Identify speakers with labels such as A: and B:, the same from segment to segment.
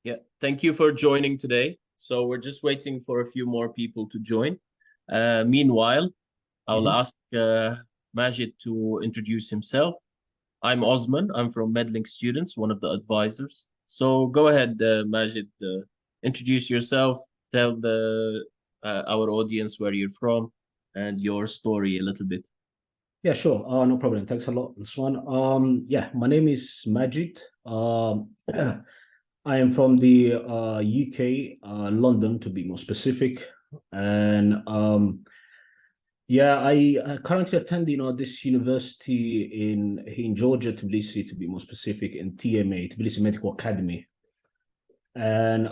A: Yeah, thank you for joining today. So we're just waiting for a few more people to join. Meanwhile, I'll
B: Mhm.
A: ask Majid to introduce himself. I'm Osman. I'm from Medlink Students, one of the advisors. So go ahead, Majid. Introduce yourself. Tell the our audience where you're from and your story a little bit.
B: Yeah, sure. No problem. Thanks a lot, this one. Yeah, my name is Majid. I am from the UK, London to be more specific. And yeah, I currently attend, this university in Georgia, Tbilisi to be more specific, in TMA, Tbilisi Medical Academy. And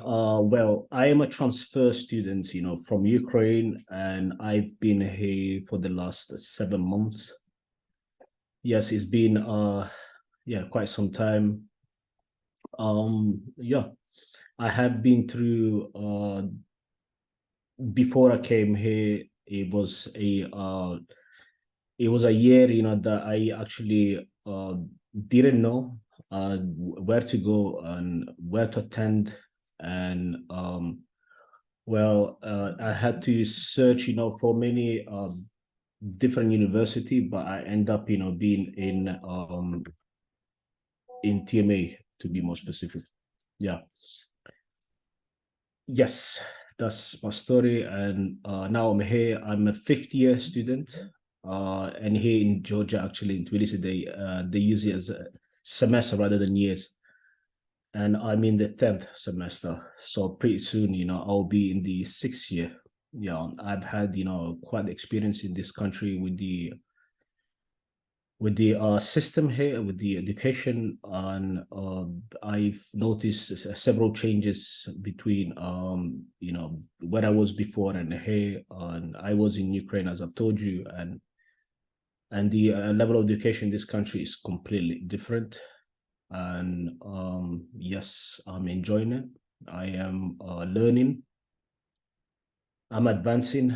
B: well, I am a transfer student, from Ukraine, and I've been here for the last 7 months. Yes, it's been yeah, quite some time. Yeah, I had been through before I came here, it was a year, that I actually didn't know where to go and where to attend. And well, I had to search, for many different university, but I end up, being in TMA to be more specific. Yeah. Yes, that's my story. And now I'm here. I'm a fifth year student. And here in Georgia, actually in Tbilisi, they use it as a semester rather than years. And I'm in the 10th semester. So pretty soon, I'll be in the 6th year. Yeah, I've had, quite experience in this country with the system here, with the education, and I've noticed several changes between where I was before and here. And I was in Ukraine, as I've told you, and the level of education in this country is completely different. And yes, I'm enjoying it. I am learning. I'm advancing,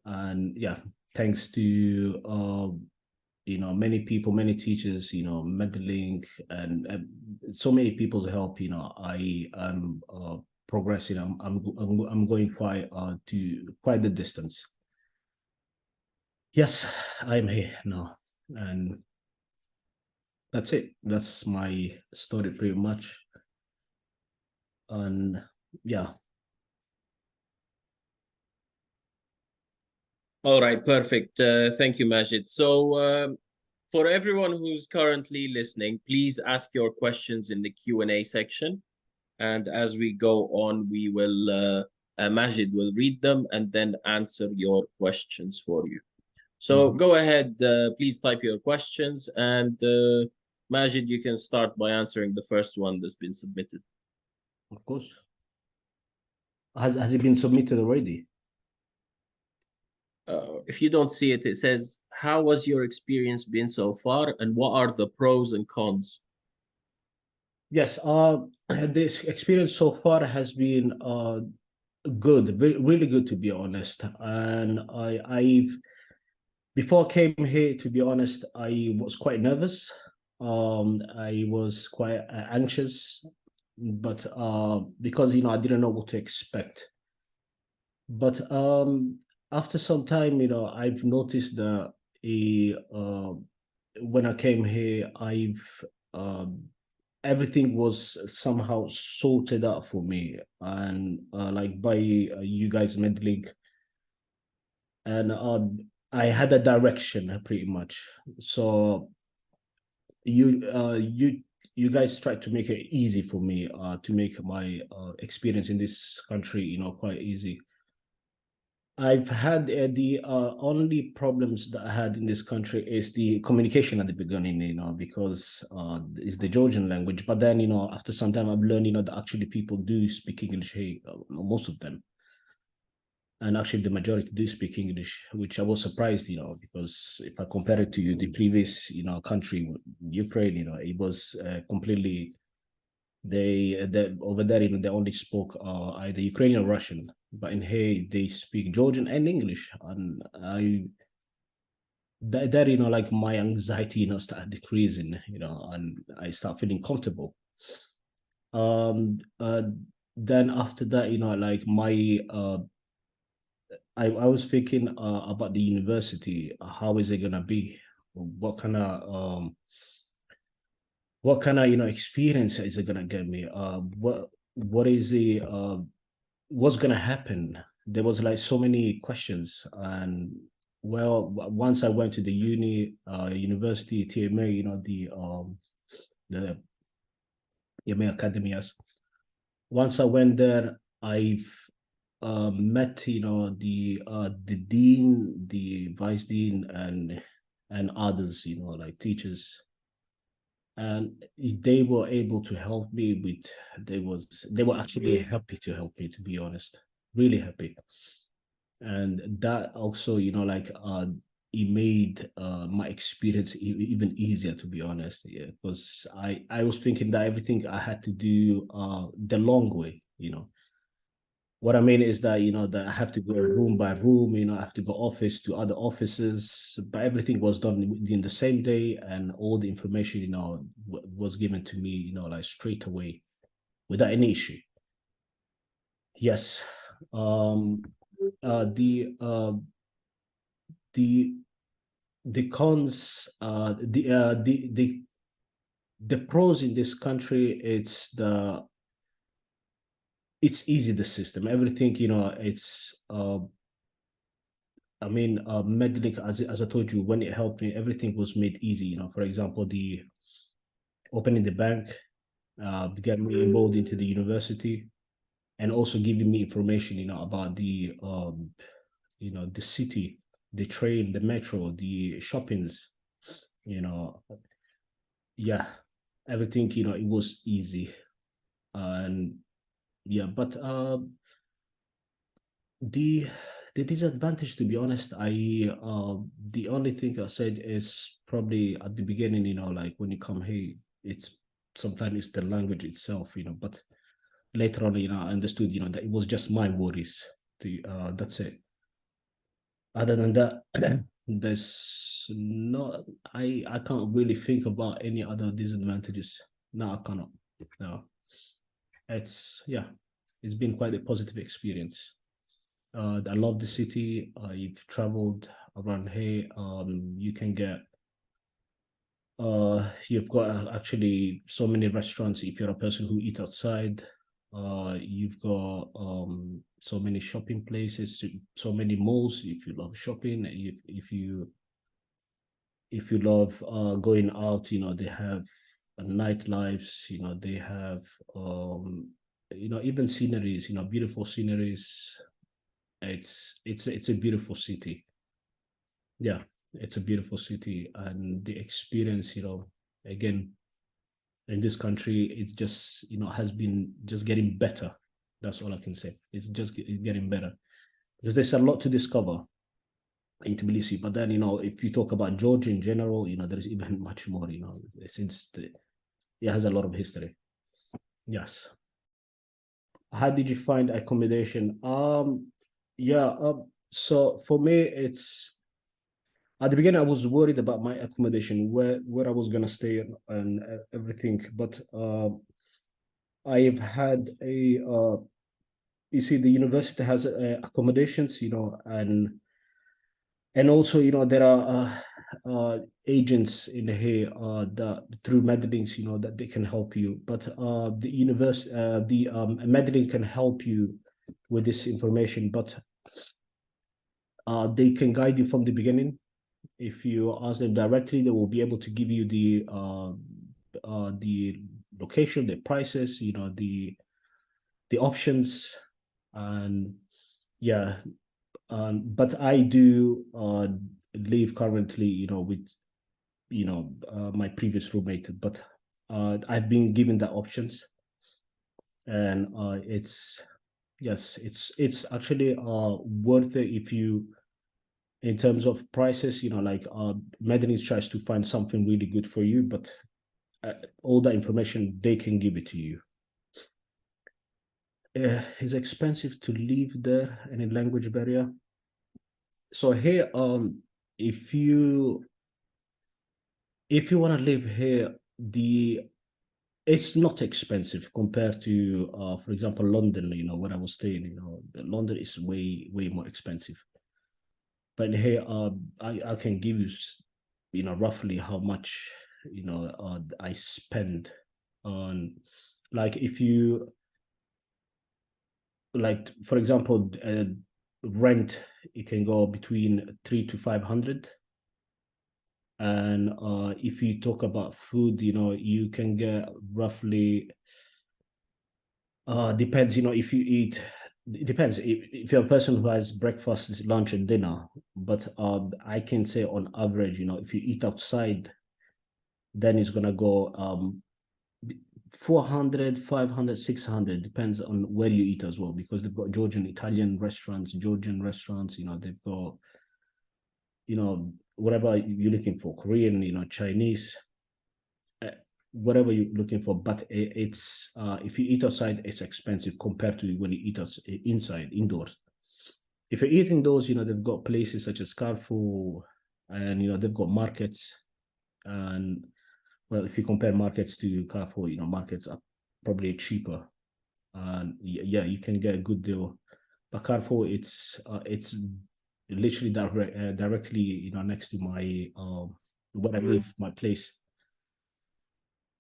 B: and yeah, thanks to many people, many teachers, Medlink, and so many people's help. I am progressing. I'm going quite the distance. Yes, I'm here now, and that's it. That's my story pretty much. And yeah.
A: All right, perfect. Thank you, Majid. So, for everyone who's currently listening, please ask your questions in the Q&A section. And as we go on, we will, Majid will read them and then answer your questions for you. So
B: Mhm.
A: go ahead, please type your questions. And Majid, you can start by answering the first one that's been submitted.
B: Of course. Has it been submitted already?
A: If you don't see it, it says, how was your experience been so far? And what are the pros and cons?
B: Yes. This experience so far has been good, really good to be honest. And I've before I came here, to be honest, I was quite nervous. I was quite anxious, but because I didn't know what to expect. But after some time, I've noticed that when I came here, I've everything was somehow sorted out for me, and like by you guys meddling, and I had a direction pretty much. So you guys tried to make it easy for me to make my experience in this country, quite easy. I've had the only problems that I had in this country is the communication at the beginning, because it's the Georgian language. But then, after some time, I've learned, that actually people do speak English here, most of them. And actually, the majority do speak English, which I was surprised, because if I compare it to the previous, country, Ukraine, it was completely they over there, they only spoke either Ukrainian or Russian, but in here they speak Georgian and English, and that like my anxiety, start decreasing, and I start feeling comfortable. Um, uh, then after that, like my I was thinking about the university. How is it gonna be? What kind of experience is it gonna get me? What is the what's gonna happen? There was like so many questions, and well, once I went to the university TMA, the TMA academies. Once I went there, I've met the dean, the vice dean, and others, like teachers, and they were able to help me with. They were actually happy to help me, to be honest, really happy. And that also, like it made my experience even easier, to be honest. Yeah, because I was thinking that everything I had to do the long way. What I mean is that, that I have to go room by room, I have to go office to other offices, but everything was done in the same day, and all the information, was given to me, like straight away without any issue. Yes. Um, the the cons, the pros in this country, it's easy, the system, everything, it's I mean, Medlink, as I told you, when it helped me, everything was made easy. For example, the opening the bank, getting me enrolled into the university, and also giving me information, about the city, the train, the metro, the shoppings, you know, yeah, everything, it was easy. And yeah, but the the disadvantage, to be honest, the only thing I said is probably at the beginning, like when you come here, it's sometimes it's the language itself, but later on, I understood, that it was just my worries. That's it. Other than that, there's no, I can't really think about any other disadvantages. No, I cannot. No, yeah, it's been quite a positive experience. I love the city. You've traveled around here. You can get you've got actually so many restaurants if you're a person who eats outside. You've got so many shopping places, so many malls if you love shopping. If you love going out, they have nightlives. They have even sceneries. Beautiful sceneries. It's a beautiful city. Yeah, it's a beautiful city, and the experience, again, in this country, it's just, has been just getting better. That's all I can say. It's just getting better, because there's a lot to discover in Tbilisi. But then, if you talk about Georgia in general, there's even much more, since it has a lot of history. Yes. How did you find accommodation? Yeah. So for me, it's at the beginning I was worried about my accommodation, where I was gonna stay, and everything. But I've had a you see, the university has accommodations, and also, there are agents in here that through Medlinks, that they can help you. But the Medlink can help you with this information, but they can guide you from the beginning. If you ask them directly, they will be able to give you the location, the prices, the options, and yeah. But I do live currently, with my previous roommate, but I've been given the options, and it's yes, it's actually worth it if you, in terms of prices, like Medellin tries to find something really good for you, but all the information they can give it to you. It's expensive to live there, any language barrier. So here, if you want to live here, the it's not expensive compared to, for example, London, where I was staying, London is way, way more expensive. But here, I can give you, roughly how much, I spend on, like, if you, like, for example, rent, it can go between 300 to 500. And if you talk about food, you can get roughly, depends, if you eat, it depends if you're a person who has breakfast, lunch, and dinner. But I can say on average, if you eat outside, then it's gonna go 400, 500, 600, depends on where you eat as well, because they've got Georgian, Italian restaurants, Georgian restaurants, they've got, whatever you're looking for, Korean, Chinese, whatever you're looking for. But it's if you eat outside, it's expensive compared to when you eat inside, indoors. If you're eating those, they've got places such as Carrefour, and they've got markets. And well, if you compare markets to Carrefour, markets are probably cheaper, and yeah, you can get a good deal. But Carrefour, it's literally directly, next to my where I live, my place.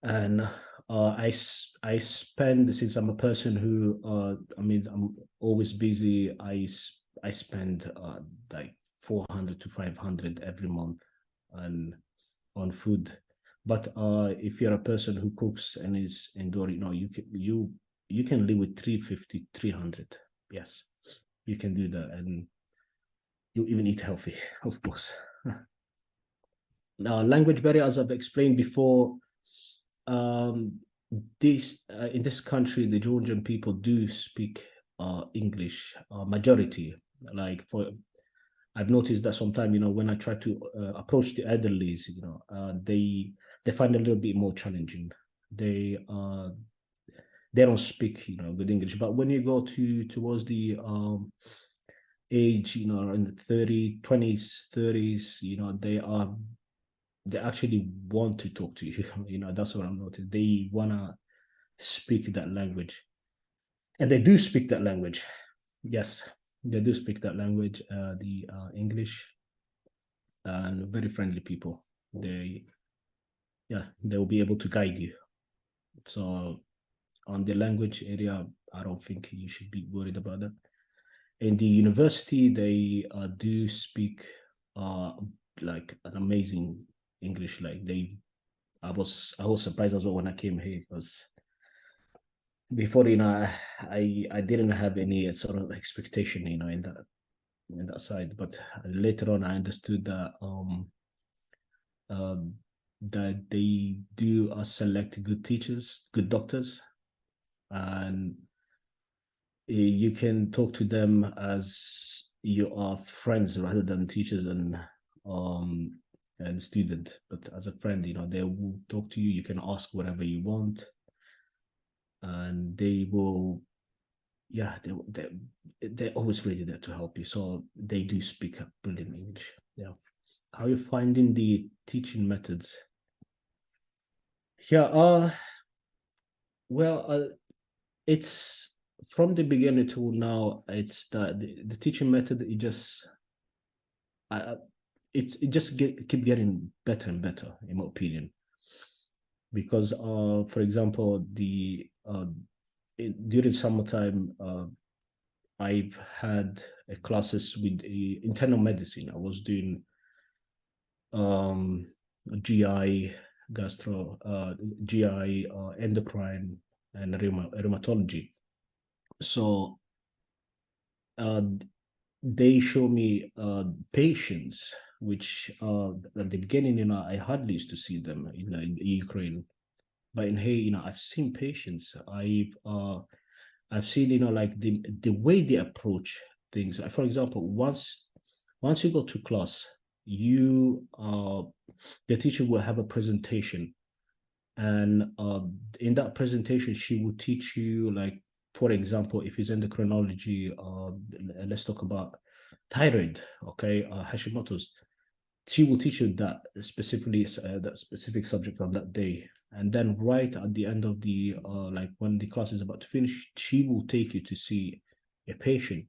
B: And I spend, since I'm a person who I'm always busy, I spend like 400 to 500 every month and on food. But if you're a person who cooks and is indoor, you can live with 350, 300. Yes, you can do that, and you even eat healthy, of course. Now, language barrier, as I've explained before, this in this country, the Georgian people do speak English, majority. Like, I've noticed that sometimes, when I try to approach the elderlies, they find it a little bit more challenging. They don't speak, good English. But when you go towards the age, in the 20s, 30s, they actually want to talk to you. That's what I'm noticing. They wanna speak that language, and they do speak that language. Yes, they do speak that language, the English, and very friendly people. They will be able to guide you. So on the language area, I don't think you should be worried about that. In the university, they do speak like an amazing English. Like, I was surprised as well when I came here, because before, I didn't have any sort of expectation, in that side. But later on, I understood that that they do select good teachers, good doctors, and you can talk to them as you are friends rather than teachers and student. But as a friend, they will talk to you. You can ask whatever you want, and they will, yeah, they're always ready there to help you. So they do speak brilliant English. Yeah. How are you finding the teaching methods? Yeah, well, it's from the beginning to now, it's that the teaching method, it just keep getting better and better, in my opinion. Because for example, during summertime, I've had classes with internal medicine. I was doing GI, GI, endocrine, and rheumatology. So they show me patients, which at the beginning, I hardly used to see them in Ukraine. But in here, I've seen patients. I've seen, like the way they approach things. For example, once you go to class, the teacher will have a presentation, and in that presentation, she will teach you, like, for example, if it's endocrinology, let's talk about thyroid, okay, Hashimoto's. she will teach you that specifically that specific subject on that day. And then right at the end of the like when the class is about to finish, she will take you to see a patient,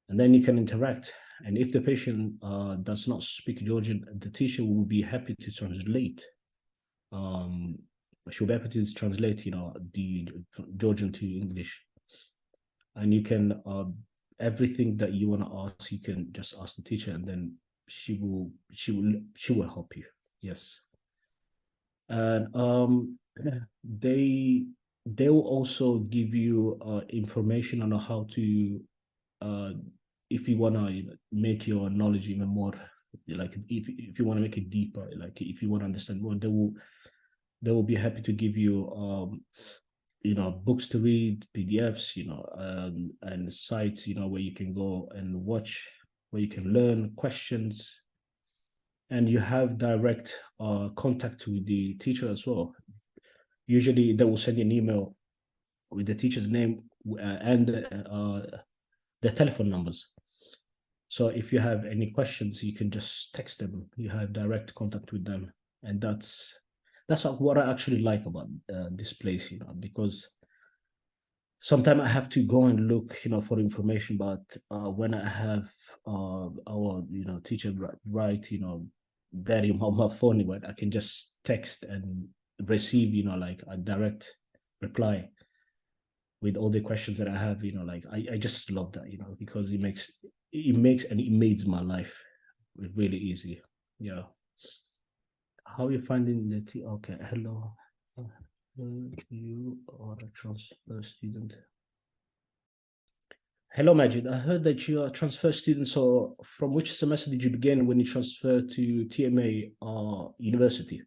B: and then you can interact. And if the patient does not speak Georgian, the teacher will be happy to translate. She'll be happy to translate, the Georgian to English. And you can everything that you want to ask, you can just ask the teacher, and then she will help you. Yes. And they will also give you information on how to if you want to make your knowledge even more, like if you want to make it deeper, like if you want to understand more, they will be happy to give you books to read, PDFs, and sites, where you can go and watch, where you can learn questions, and you have direct contact with the teacher as well. Usually they will send you an email with the teacher's name and the telephone numbers. So if you have any questions, you can just text them. You have direct contact with them, and that's what I actually like about this place, because sometimes I have to go and look, for information. But when I have our, teacher right, there on my phone, right, I can just text and receive, like a direct reply with all the questions that I have, like I just love that, because it makes and it makes my life really easy. Yeah. How are you finding the okay, hello. You are a transfer student. Hello, Majid. I heard that you are a transfer student. So from which semester did you begin when you transferred to TMA University?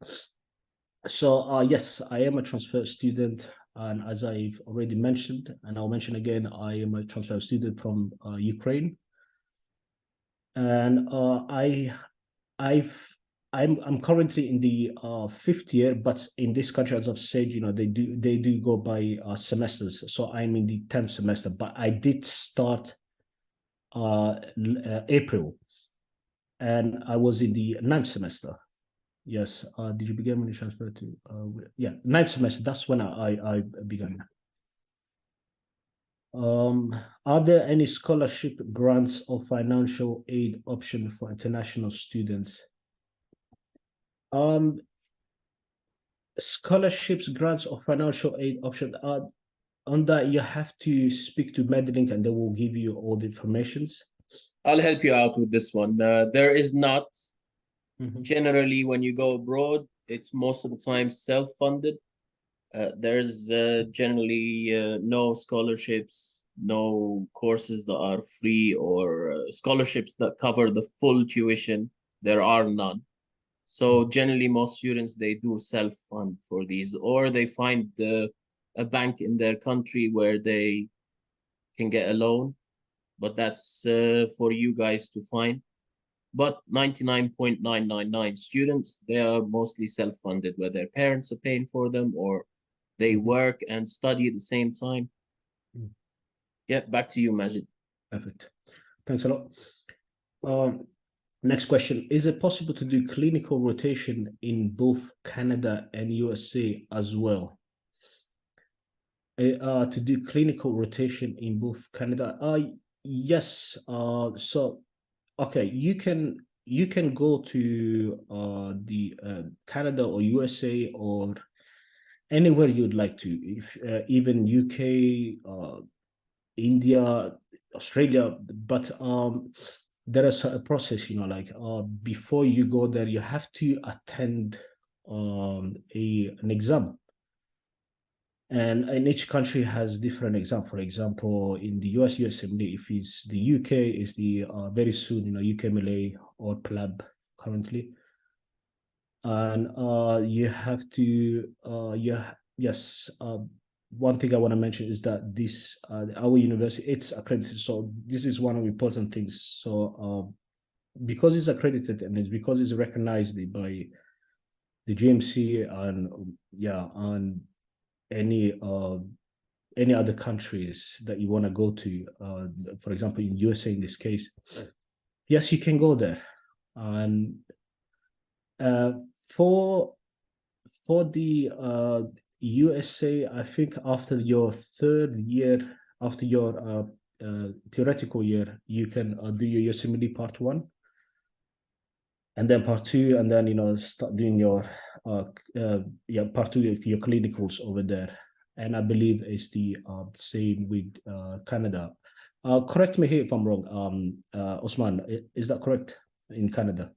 B: So yes, I am a transfer student. And as I've already mentioned, and I'll mention again, I am a transfer student from Ukraine. And I'm currently in the fifth year, but in this country, as I've said, they do go by semesters. So I'm in the 10th semester, but I did start April, and I was in the 9th semester. Yes. Did you begin when you transferred to? Yeah, 9th semester. That's when I began. Are there any scholarship, grants, or financial aid option for international students? Scholarships, grants, or financial aid option. On that, you have to speak to Medlink, and they will give you all the informations.
A: I'll help you out with this one. There is not. Generally, when you go abroad, it's most of the time self-funded. There's generally no scholarships, no courses that are free, or scholarships that cover the full tuition. There are none. So generally, most students, they do self-fund for these, or they find a bank in their country where they can get a loan, but that's for you guys to find. But 99.999 students, they are mostly self-funded, where their parents are paying for them, or they work and study at the same time. Yeah, back to you, Majid.
B: Perfect. Thanks a lot. Next question. Is it possible to do clinical rotation in both Canada and USA as well? To do clinical rotation in both Canada? Yes. So, okay, you can go to the Canada or USA or anywhere you'd like to. If even UK, India, Australia, but there is a process, like before you go there, you have to attend an exam, and each country has different exam. For example, in the USMLE, if it's the UK, is the very soon, UKMLE or PLAB currently, and you have to yes. One thing I want to mention is that this our university, it's accredited, so this is one of the important things. So because it's accredited, and it's because it's recognized by the GMC, and and any other countries that you want to go to, for example in USA in this case, yes, you can go there. And For the USA, I think after your third year, after your theoretical year, you can do your USMLE part 1, and then part 2, and then start doing your part 2 your clinicals over there. And I believe it's the same with Canada. Correct me here if I'm wrong, Osman. Is that correct in Canada?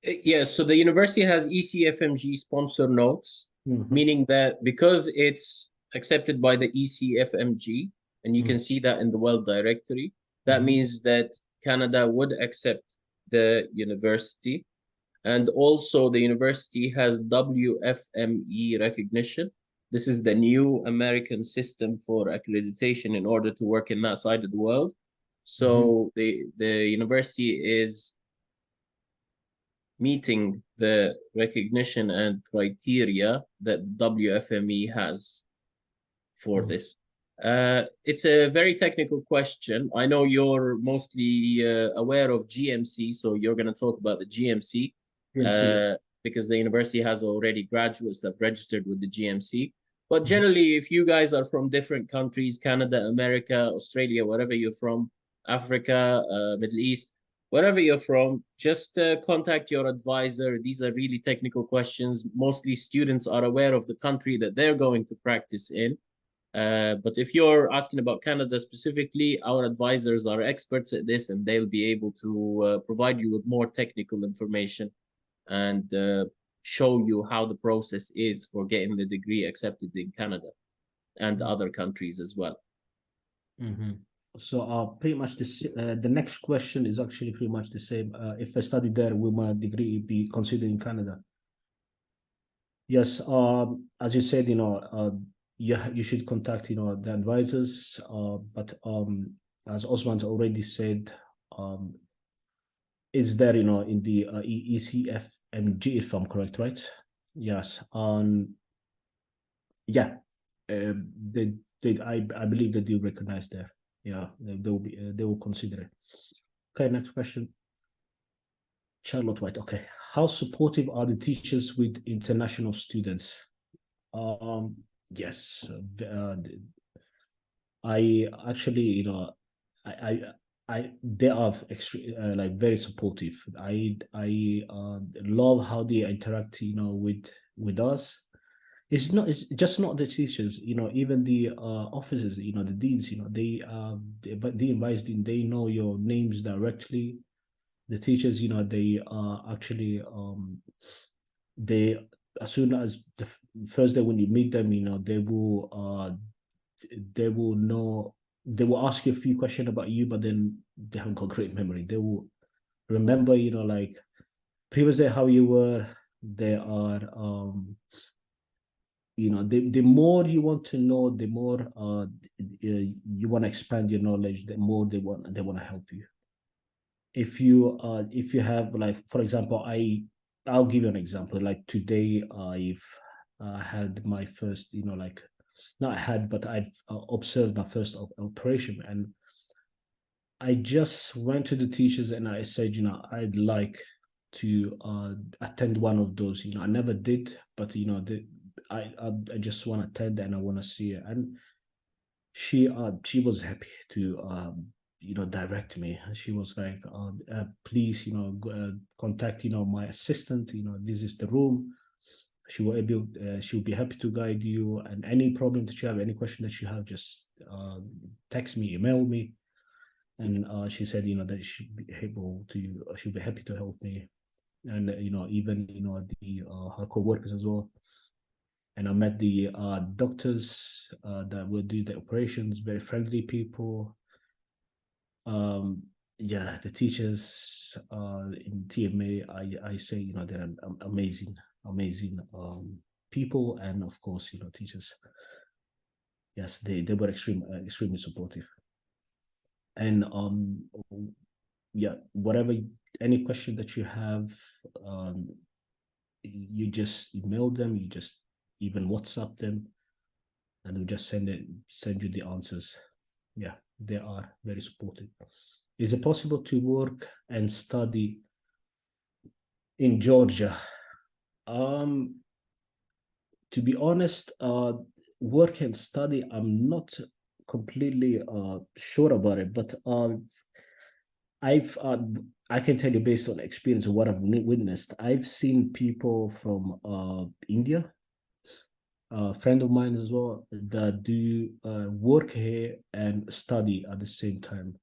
A: Yes, so the university has ECFMG sponsor notes, meaning that because it's accepted by the ECFMG, and you can see that in the World Directory, that means that Canada would accept the university. And also the university has WFME recognition. This is the new American system for accreditation in order to work in that side of the world. So the university is meeting the recognition and criteria that the WFME has for this. It's a very technical question. I know you're mostly aware of GMC, so you're going to talk about the GMC, because the university has already graduates that have registered with the GMC. But generally, if you guys are from different countries, Canada, America, Australia, wherever you're from, Africa, Middle East, wherever you're from, just contact your advisor. These are really technical questions. Mostly students are aware of the country that they're going to practice in. But if you're asking about Canada specifically, our advisors are experts at this, and they'll be able to provide you with more technical information and show you how the process is for getting the degree accepted in Canada and other countries as well.
B: So pretty much the next question is actually pretty much the same. If I study there, will my degree be considered in Canada? Yes, as you said, you should contact the advisors. But as Osman's already said, is there in the ECFMG, if I'm correct, right? Yes. Yeah. I believe they do recognize there. Yeah, they will consider it. Okay, next question. Charlotte White. Okay, how supportive are the teachers with international students? Yes, I actually, they are like very supportive. I love how they interact, with us. It's just not the teachers, even the officers, the deans, they advise, they know your names directly. The teachers, they actually they, as soon as the first day when you meet them, they will know, they will ask you a few questions about you, but then they haven't got great memory. They will remember, like previously how you were. They are the more you want to know, the more you want to expand your knowledge, the more they want to help you. If you have, like, for example, I'll give you an example. Like today, I've had my first, not had, but I've observed my first operation, and I just went to the teachers and I said, I'd like to attend one of those. I never did, but I just want to attend and I want to see it. And she was happy to direct me. She was like, please, contact my assistant. This is the room. She will she'll be happy to guide you. And any problem that you have, any question that you have, just text me, email me. And she said, that she'll be happy to help me. And even the her co-workers as well. And I met the doctors that will do the operations, very friendly people. Yeah, the teachers in TMA, I say, they're amazing people. And of course, teachers, yes, they were extremely supportive. And yeah, whatever, any question that you have, you just email them, you just even WhatsApp them, and they'll just send you the answers. Yeah, they are very supportive. Is it possible to work and study in Georgia. To be honest, work and study, I'm not completely sure about it, but I've I can tell you based on experience of what I've witnessed. I've seen people from India, a friend of mine as well, that do work here and study at the same time.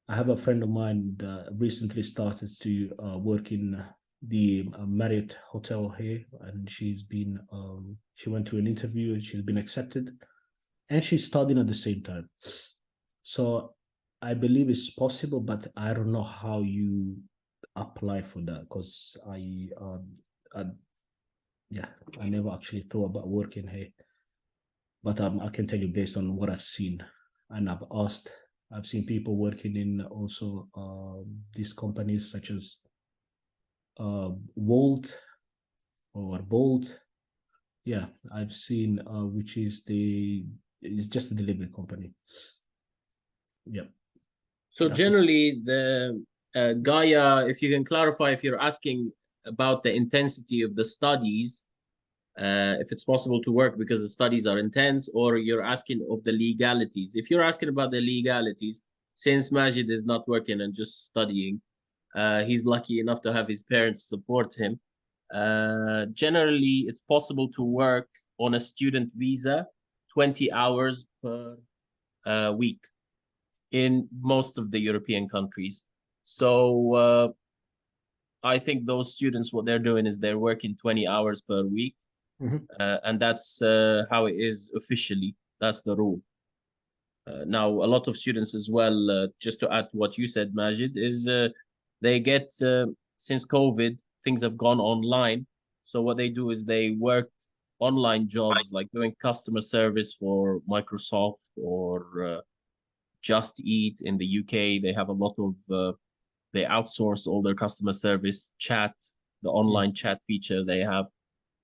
B: I have a friend of mine that recently started to work in the Marriott hotel here, and she went to an interview and she's been accepted, and she's studying at the same time. So I believe it's possible, but I don't know how you apply for that because I yeah, I never actually thought about working here. But I can tell you based on what I've seen, and I've seen people working in also these companies such as Volt or Bolt. Yeah, I've seen which is it's just a delivery company. Yeah.
A: So
B: That's
A: generally, the Gaia, if you can clarify, if you're asking about the intensity of the studies, if it's possible to work because the studies are intense, or you're asking of the legalities. If you're asking about the legalities, since Majid is not working and just studying, he's lucky enough to have his parents support him. Generally, it's possible to work on a student visa 20 hours per week in most of the European countries. So I think those students, what they're doing is they're working 20 hours per week. And that's how it is officially. That's the rule. Now, a lot of students as well, just to add to what you said, Majid, is they get, since COVID, things have gone online. So what they do is they work online jobs like doing customer service for Microsoft or Just Eat in the UK. They have a lot of, they outsource all their customer service chat, the online chat feature they have.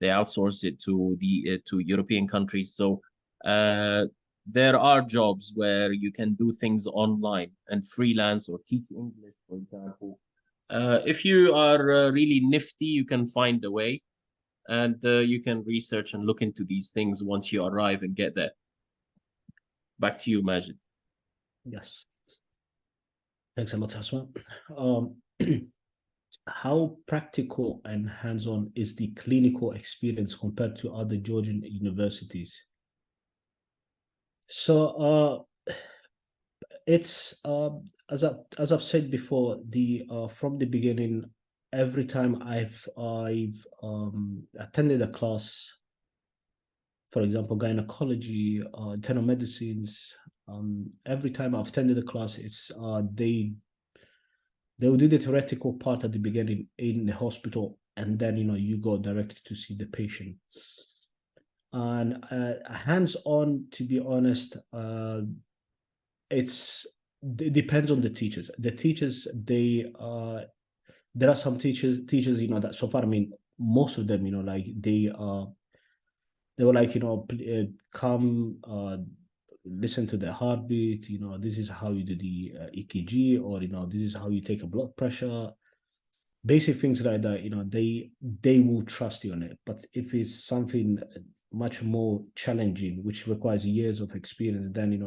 A: They outsource it to the to European countries. So there are jobs where you can do things online and freelance or teach English, for example. If you are really nifty, you can find a way, and you can research and look into these things once you arrive and get there. Back to you, Majid.
B: Yes. Thanks a lot, Hassan. How practical and hands-on is the clinical experience compared to other Georgian universities? So it's as I've said before, the from the beginning, every time I've attended a class, for example, gynecology, internal medicines, every time I've attended a class, it's they will do the theoretical part at the beginning in the hospital, and then you go direct to see the patient. And hands-on, to be honest, it depends on the teachers. The teachers, there are some teachers, that so far, I mean, most of them, like they were like, come listen to the heartbeat, this is how you do the EKG, or this is how you take a blood pressure, basic things like that. They will trust you on it. But if it's something much more challenging, which requires years of experience, then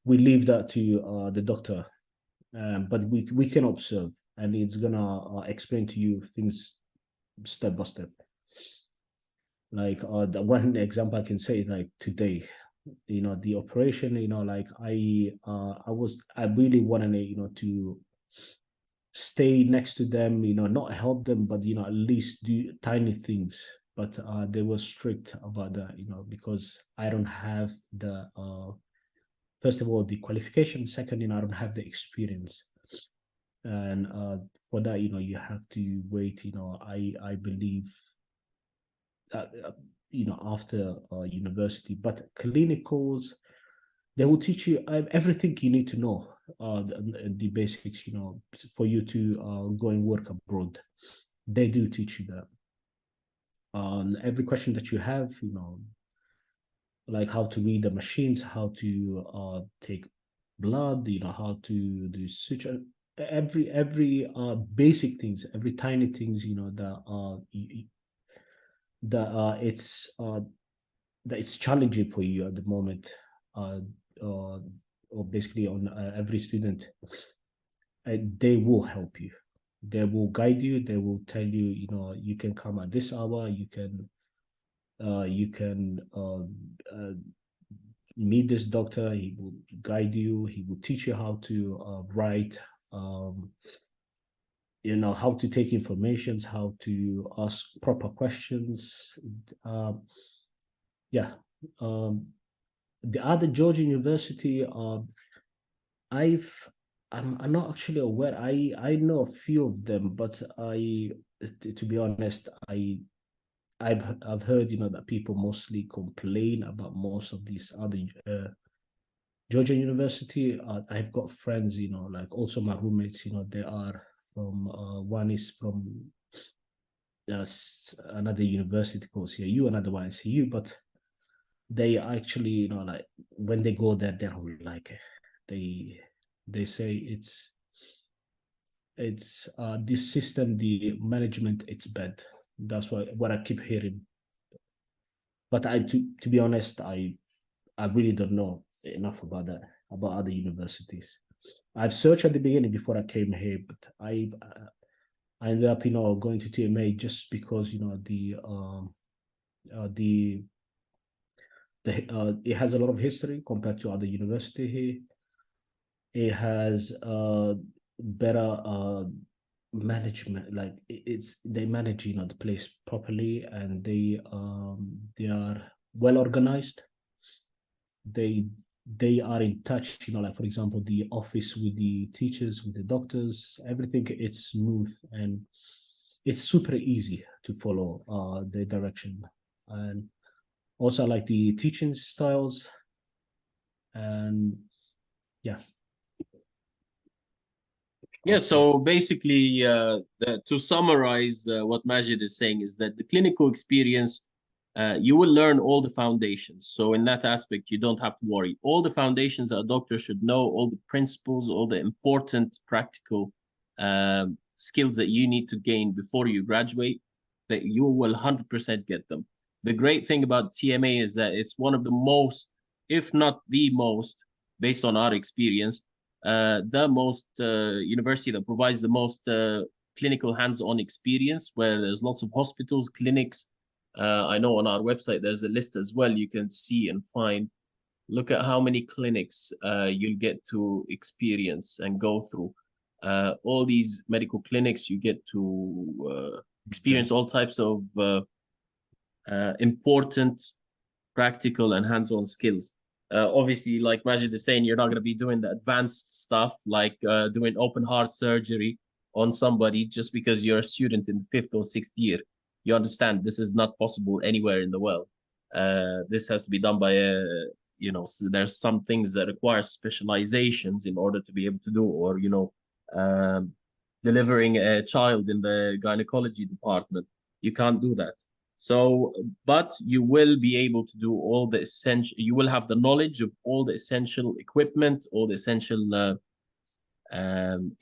B: we leave that to the doctor. But we can observe, and it's gonna explain to you things step by step. Like the one example I can say is like today, the operation, like I really wanted, to stay next to them, not help them, but at least do tiny things. But they were strict about that, because I don't have the first of all the qualification, second, I don't have the experience. And for that, you have to wait. I believe that after university. But clinicals, they will teach you everything you need to know, the basics, for you to go and work abroad. They do teach you that. Every question that you have, like how to read the machines, how to take blood, how to do suture, every basic things, every tiny things, you know, that it's challenging for you at the moment, or basically on every student, they will help you. They will guide you. They will tell you, you know, you can come at this hour. You can meet this doctor. He will guide you. He will teach you how to write. You know, how to take informations, how to ask proper questions. Yeah. The other Georgian University, I'm not actually aware. I know a few of them, but to be honest, I've heard, you know, that people mostly complain about most of these other Georgian University. I've got friends, you know, like also my roommates, you know, they are from one is from another university called CIU, another one is CU, but they actually, you know, like when they go there, they don't like it. They say it's this system, the management, it's bad. That's what I keep hearing. But to be honest, I really don't know enough about that, about other universities. I've searched at the beginning before I came here, but I ended up, you know, going to TMA just because, you know, it has a lot of history compared to other university here. It has better management, like they manage, you know, the place properly, and they are well organized. They are in touch, you know, like for example, the office with the teachers, with the doctors, everything, it's smooth and it's super easy to follow the direction. And also like the teaching styles, and yeah.
A: Yeah,
B: Okay.
A: so basically, to summarize what Majid is saying is that the clinical experience, you will learn all the foundations. So in that aspect, you don't have to worry. All the foundations a doctor should know, all the principles, all the important practical skills that you need to gain before you graduate, that you will 100% get them. The great thing about TMA is that it's one of the most, if not the most, based on our experience, the most university that provides the most clinical hands-on experience, where there's lots of hospitals, clinics. I know on our website there's a list as well. You can see and find. Look at how many clinics you'll get to experience and go through. All these medical clinics, you get to experience all types of important practical and hands-on skills. Obviously, like Majid is saying, you're not going to be doing the advanced stuff like doing open heart surgery on somebody just because you're a student in the fifth or sixth year. You understand this is not possible anywhere in the world. This has to be done by a, you know, so there's some things that require specializations in order to be able to do, or, you know, delivering a child in the gynecology department. You can't do that. So, but you will be able to do all the essential, you will have the knowledge of all the essential equipment, all the essential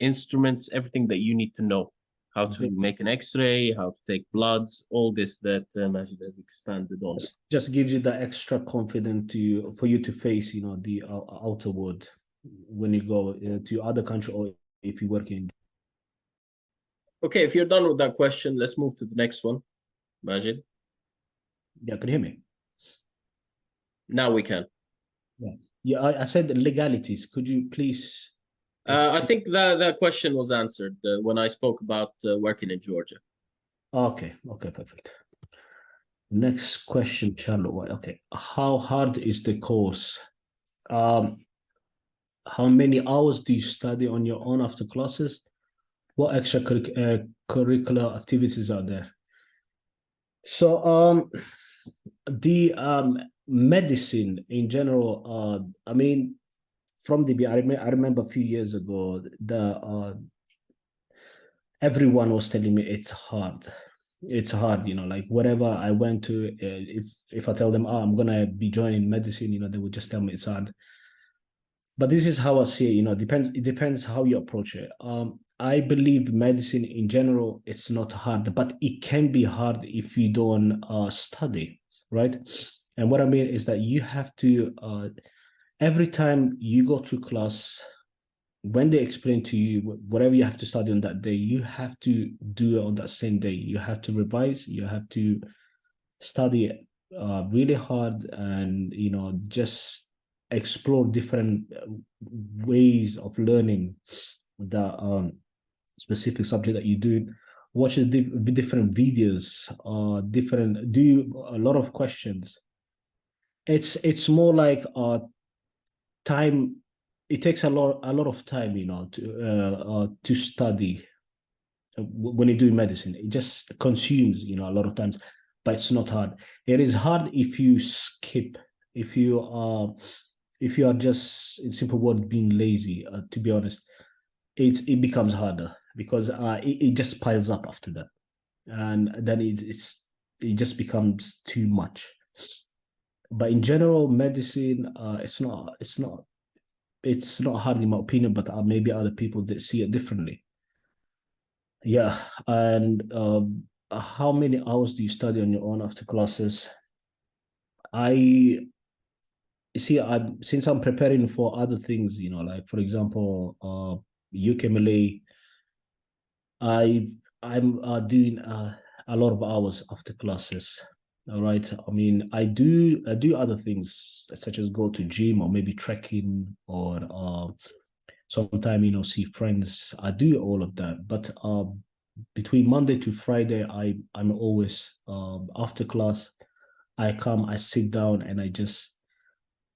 A: instruments, everything that you need to know. How to make an X-ray, how to take bloods, all this that Majid has expanded on.
B: Just gives you the extra confidence for you to face, you know, the outer world when you go to other country, or if you work in.
A: Okay, if you're done with that question, let's move to the next one, Majid.
B: Yeah, can you hear me?
A: Now we can.
B: Yeah, I said the legalities. Could you please?
A: I think that question was answered when I spoke about working in Georgia.
B: Okay, perfect. Next question, Charlotte. Okay, how hard is the course? How many hours do you study on your own after classes? What extracurricular activities are there? So, the medicine in general, I mean, from the I remember a few years ago, everyone was telling me it's hard. It's hard, you know, like wherever I went to, if I tell them, oh, I'm gonna be joining medicine, you know, they would just tell me it's hard. But this is how I see it. It depends how you approach it. I believe medicine in general, it's not hard, but it can be hard if you don't study, right? And what I mean is that you have to every time you go to class, when they explain to you whatever you have to study on that day, you have to do it on that same day. You have to revise, you have to study really hard, and just explore different ways of learning the specific subject that you do. Watch different videos, do a lot of questions. It's more like time. It takes a lot of time, to study. When you do medicine, it just consumes, a lot of times, but it's not hard. It is hard if you skip, if you are just, in simple word, being lazy. To be honest, it becomes harder because it just piles up after that, and then it just becomes too much. But in general, medicine, it's not hard in my opinion, but maybe other people that see it differently. Yeah, and how many hours do you study on your own after classes? I see. Since I'm preparing for other things, like for example, UKMLE, I I'm doing a lot of hours after classes. All right. I mean, I do other things such as go to gym or maybe trekking or sometime see friends. I do all of that, but between Monday to Friday, I'm always after class. I come, I sit down, and I just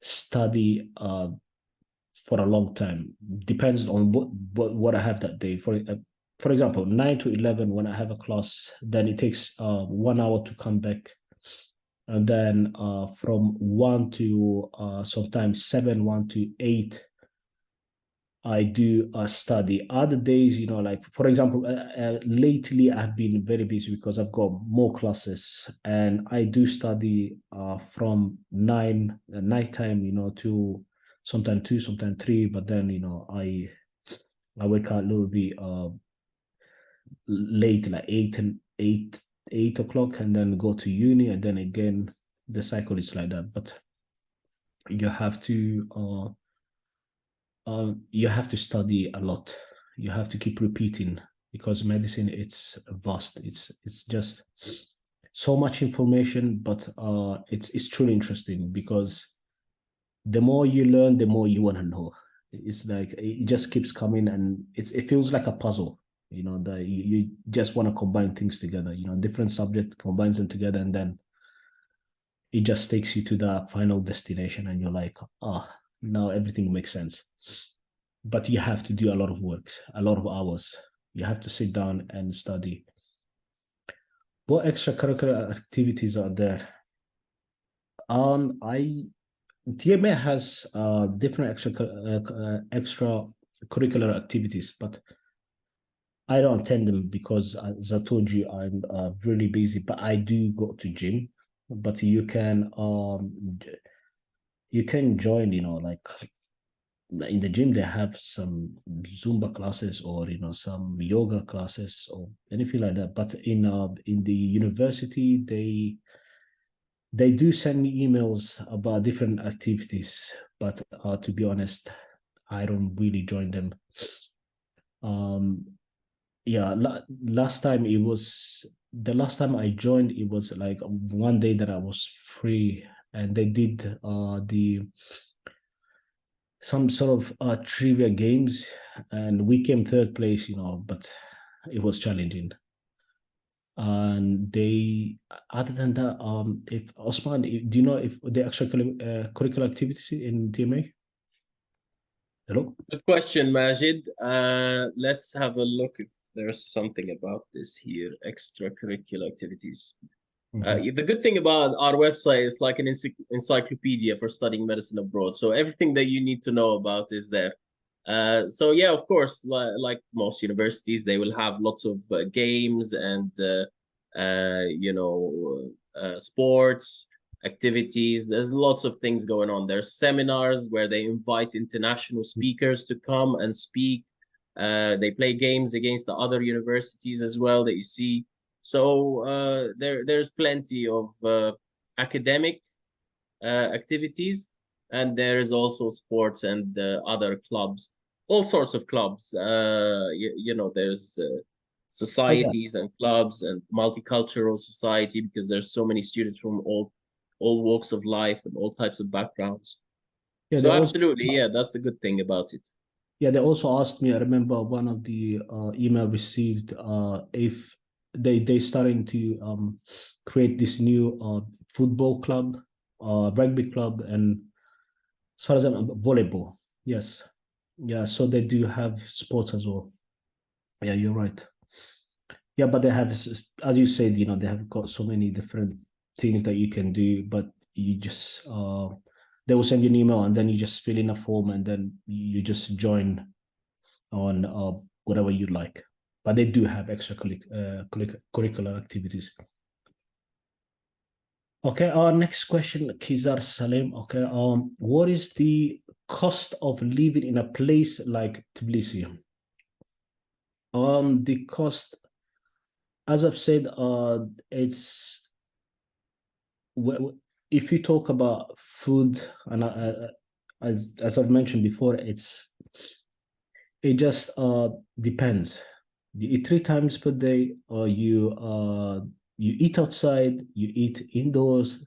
B: study for a long time. Depends on what I have that day. For example, 9 to 11 when I have a class, then it takes 1 hour to come back, and then from 1 to sometimes 7, 1 to 8, I do study. Other days, like for example, lately I've been very busy because I've got more classes, and I do study from nighttime, to sometimes 2, sometimes 3. But then, I wake up a little bit late, like 8 o'clock, and then go to uni, and then again the cycle is like that. But you have to study a lot. You have to keep repeating because medicine, it's vast. It's just so much information, but it's truly interesting because the more you learn, the more you want to know. It's like it just keeps coming, and it feels like a puzzle. That you just want to combine things together. Different subject combines them together, and then it just takes you to the final destination, and you're like, now everything makes sense. But you have to do a lot of work, a lot of hours. You have to sit down and study. What extracurricular activities are there? I TMA has different extracurricular activities, but I don't attend them because, as I told you, I'm really busy. But I do go to gym. But you can join. Like in the gym, they have some Zumba classes, or some yoga classes or anything like that. But in the university, they do send me emails about different activities, but to be honest, I don't really join them. Yeah, last time it was the last time I joined, it was like one day that I was free, and they did the some sort of trivia games, and we came third place, but it was challenging. And they, other than that, if Osman, do you know if the extracurricular curricular activities in TMA? Hello?
A: Good question, Majid. Let's have a look if there's something about this here. Extracurricular activities.
B: Mhm.
A: The good thing about our website is like an encyclopedia for studying medicine abroad. So everything that you need to know about is there. So yeah, of course, like most universities, they will have lots of games and sports. activities. There's lots of things going on. There's seminars where they invite international speakers to come and speak. They play games against the other universities as well that you see. So there's plenty of academic activities, and there is also sports and other clubs, all sorts of clubs. There's
B: Oh, yeah.
A: societies and clubs and multicultural society, because there's so many students from all walks of life and all types of backgrounds.
B: Yeah, they
A: So
B: also
A: absolutely, yeah, that's the good thing about it.
B: yeah, they also asked me, I remember one of the email received if they starting to create this new football club, rugby club, and as far as I'm volleyball. Yes. Yeah, so they do have sports as well. Yeah, you're right. Yeah, but they have, as you said, they have got so many different things that you can do, but you just they will send you an email and then you just fill in a form and then you just join on whatever you like. But they do have curricular activities. Okay, our next question, Kizar Salim. Okay, what is the cost of living in a place like Tbilisi? The cost, as I've said, it's if you talk about food, and as I've mentioned before, it just depends. You eat 3 times per day, or you eat outside, you eat indoors,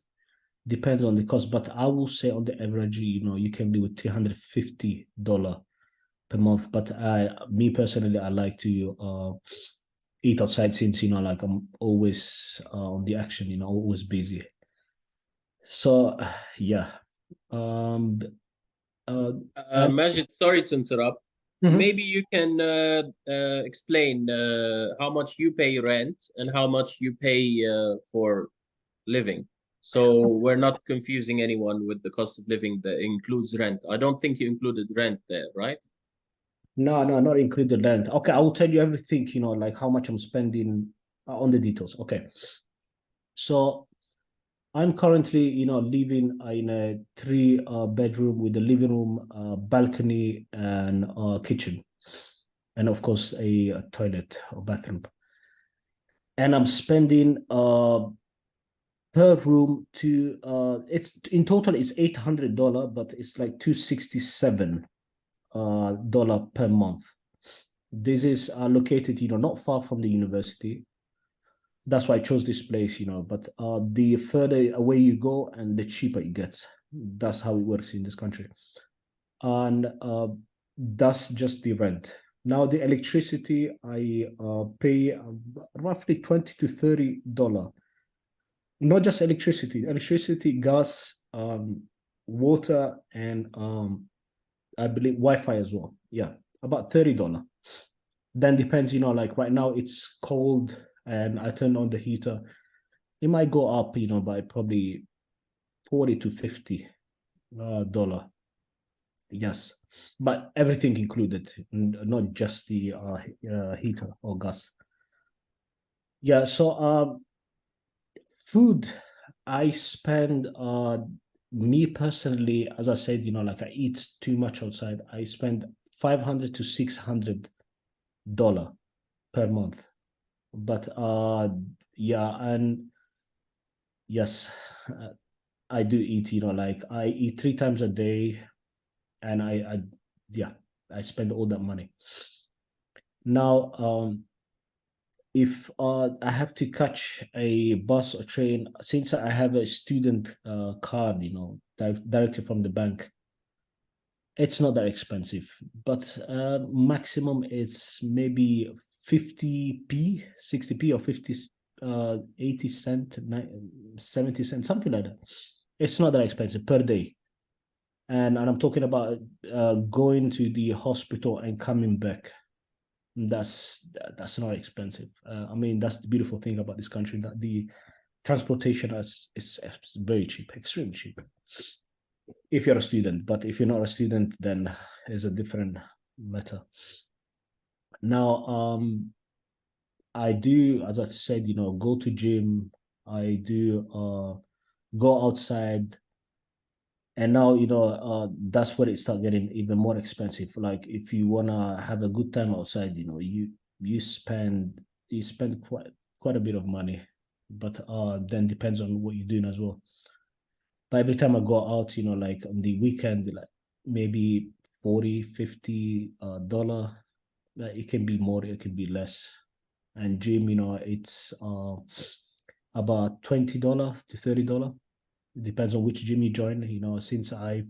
B: depends on the cost. But I will say on the average, you can live with $350 per month. But me personally, I like to eat outside, since like I'm always on the action, always busy. So yeah. Um and
A: Majid, sorry to interrupt.
B: Mhm.
A: Maybe you can explain how much you pay rent and how much you pay for living. So we're not confusing anyone with the cost of living that includes rent. I don't think you included rent there, right?
B: No, no, not included rent. Okay, I will tell you everything, like how much I'm spending on the details. Okay. So I'm currently, living in a three bedroom with a living room, balcony, and kitchen, and of course a toilet or bathroom. And I'm spending per room to it's in total it's $800, but it's like $267 dollar per month. This is located, not far from the university. That's why I chose this place, but the further away you go and the cheaper it gets. That's how it works in this country. And that's just the rent. Now the electricity, I pay roughly 20 to $30. Not just electricity, gas, water, and I believe Wi-Fi as well. Yeah, about $30. Then depends, like right now it's cold and I turn on the heater. It might go up, by probably 40 to $50. Yes, but everything included, not just the heater or gas. Yeah, so food, I spend me personally, as I said, like I eat too much outside. I spend $500 to $600 per month. But yeah, and yes, I do eat, like I eat 3 times a day, and I yeah, I spend all that money. Now, if I have to catch a bus or train, since I have a student card, directly from the bank, it's not that expensive. But maximum it's maybe 50p, 60p, or 50, 80 cent, 70 cents, something like that. It's not that expensive per day. And I'm talking about going to the hospital and coming back. That's not expensive. I mean, that's the beautiful thing about this country, that the transportation is very cheap, extremely cheap. If you're a student, but if you're not a student, then it's a different matter. Now, I do, as I said, go to gym. I do go outside. And now, that's where it starts getting even more expensive. Like if you wanna have a good time outside, you spend quite a bit of money. But then depends on what you're doing as well. But every time I go out, like on the weekend, like maybe 40, $50. Like it can be more, it can be less. And gym, it's about $20 to $30. It depends on which gym you join. Since I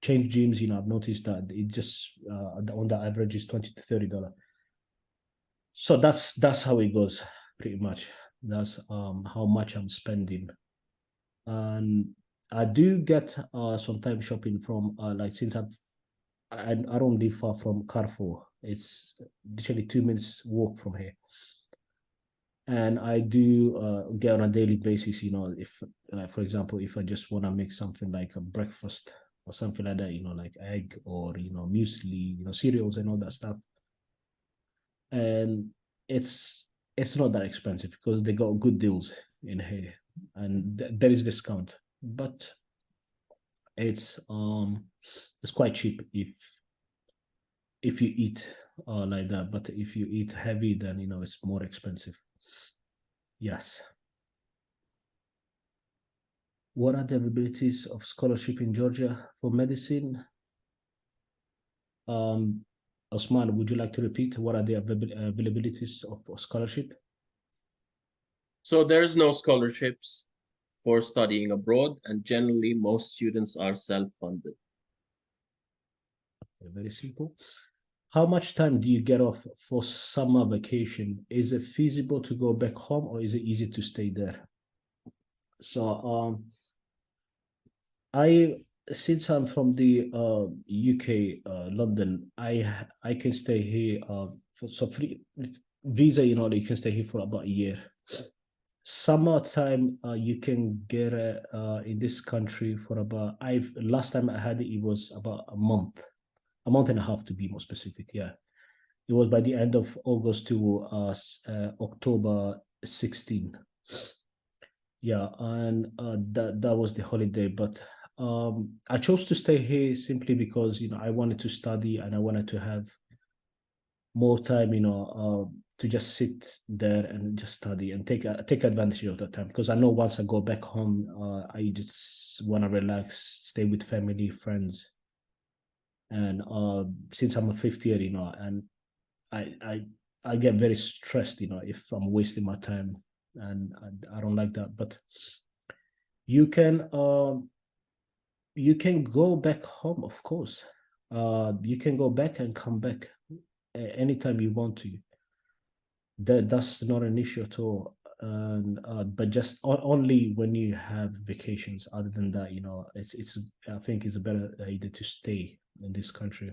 B: changed gyms, I've noticed that it just on the average is $20 to $30. So that's how it goes, pretty much. That's how much I'm spending. And I do get sometimes shopping from like since I don't live far from Carrefour. It's literally 2 minutes walk from here. And I do get on a daily basis, if like for example, if I just want to make something like a breakfast or something like that, like egg or muesli, cereals and all that stuff. And it's not that expensive because they got good deals in here, and there is discount, but it's it's quite cheap if you eat like that. But if you eat heavy, then it's more expensive. Yes. What are the availabilities of scholarship in Georgia for medicine? Osman, would you like to repeat what are the availabilities of scholarship?
A: So there's no scholarships for studying abroad, and generally most students are self-funded.
B: Very simple. How much time do you get off for summer vacation? Is it feasible to go back home or is it easy to stay there? So I since I'm from the UK, London, I can stay here so free visa, you can stay here for about a year. Summertime, you can get in this country for about I've last time I had it, it was about a month and a half to be more specific. Yeah, it was by the end of August to October 16. Yeah, and that was the holiday. But I chose to stay here simply because I wanted to study and I wanted to have more time, to just sit there and just study and take advantage of that time. Because I know once I go back home, I just want to relax, stay with family, friends. And since I'm a fifth year, and I I I get very stressed, if I'm wasting my time, and I don't like that. But you can you can go back home, of course. You can go back and come back anytime you want to. That's not an issue at all. And but just only when you have vacations. Other than that, it's I think it's a better idea to stay in this country.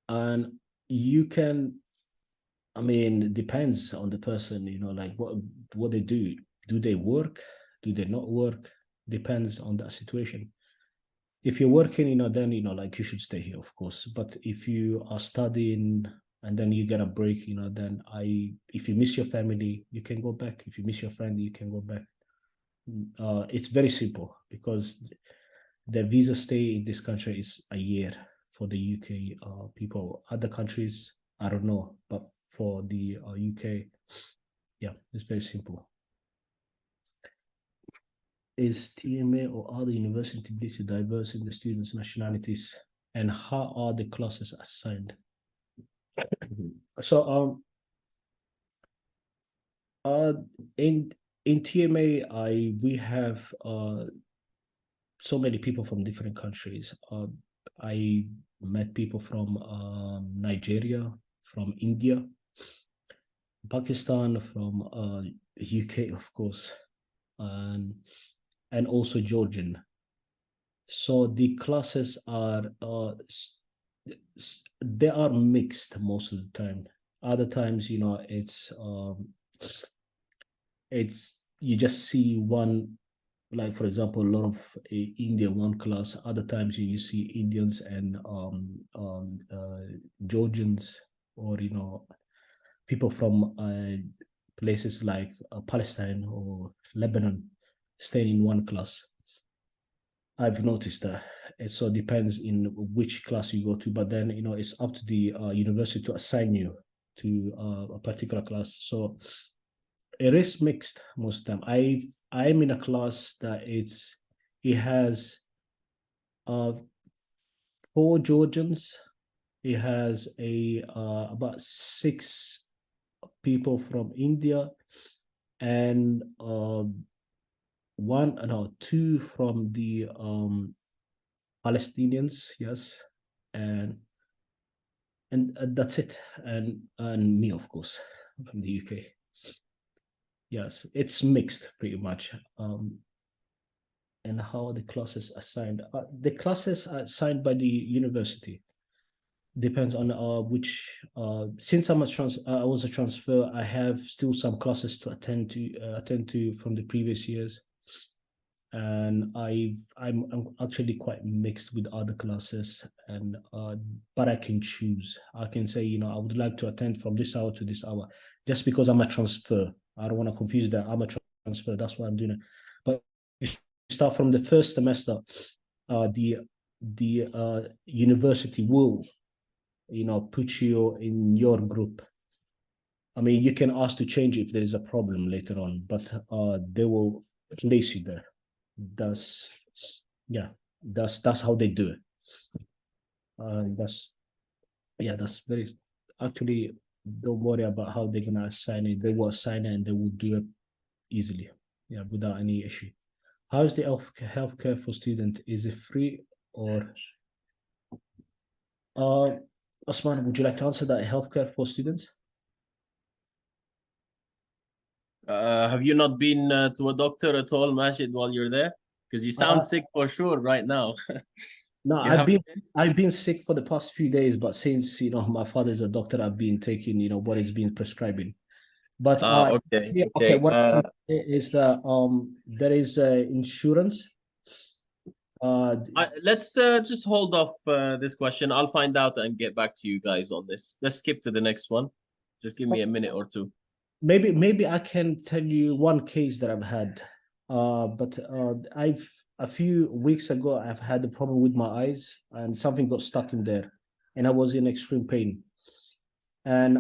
B: And you can, I mean, it depends on the person, like what they do. Do they work? Do they not work? Depends on that situation. If you're working, then like you should stay here, of course. But if you are studying and then you get a break, then if you miss your family, you can go back. If you miss your friend, you can go back. It's very simple because the visa stay in this country is a year for the UK people. Other countries, I don't know, but for the UK, yeah, it's very simple. Is TMA or other university Tbilisi diverse in the students' nationalities, and how are the classes assigned? So in TMA, we have so many people from different countries. I met people from Nigeria, from India, Pakistan, from UK, of course, and also Georgian. So the classes are they are mixed most of the time. Other times, it's you just see one, like for example, a lot of India one class. Other times you see Indians and Georgians, or people from places like Palestine or Lebanon. staying in one class. I've noticed that. It so depends in which class you go to, but then it's up to the university to assign you to a particular class. So it is mixed most of the time. I'm in a class that it has 4 Georgians. It has about 6 people from India and 2 from the Palestinians, yes, and that's it, and me, of course, from the UK. Yes, it's mixed pretty much. And how are the classes assigned? The classes are assigned by the university. Depends on which. Since I was a transfer, I have still some classes to attend to from the previous years, and I'm actually quite mixed with other classes, and but I can choose. I can say I would like to attend from this hour to this hour, just because I'm a transfer. I don't want to confuse that. I'm a transfer. That's why I'm doing it. But if you start from the first semester, the university will put you in your group. I mean, you can ask to change if there is a problem later on, but they will place you there. That's how they do it. That's very actually. Don't worry about how they're gonna assign it. They will assign it and they will do it easily, without any issue. How is the healthcare for students? Is it free or? Osman, would you like to answer that? Healthcare for students?
A: Have you not been to a doctor at all, Majid, while you're there? Because you sound sick for sure right now.
B: No, I've been sick for the past few days, but since my father's a doctor, I've been taking what he's been prescribing. But
A: okay.
B: What is the there is insurance.
A: Let's just hold off this question. I'll find out and get back to you guys on this. Let's skip to the next one. Just give me a minute or two.
B: Maybe I can tell you one case that I've had. But a few weeks ago I've had a problem with my eyes and something got stuck in there, and I was in extreme pain. And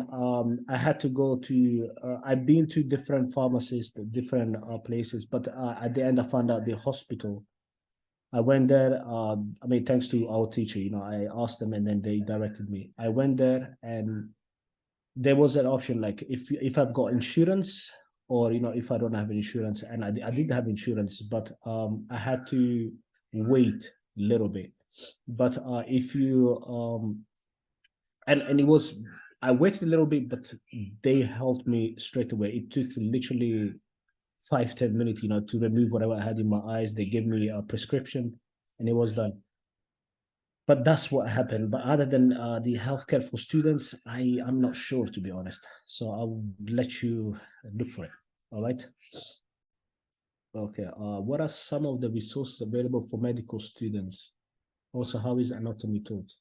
B: I had to go to. I've been to different pharmacists, different places, but at the end I found out the hospital. I went there. I mean, thanks to our teacher, I asked them, and then they directed me. I went there, and there was an option like if I've got insurance, or if I don't have insurance, and I didn't have insurance, but I had to wait a little bit. But if you and it was I waited a little bit, but they helped me straight away. It took literally 5-10 minutes, to remove whatever I had in my eyes. They gave me a prescription, and it was done. But that's what happened. But other than the healthcare for students, I'm not sure, to be honest. So I'll let you look for it. All right. Okay. What are some of the resources available for medical students? Also, how is anatomy taught?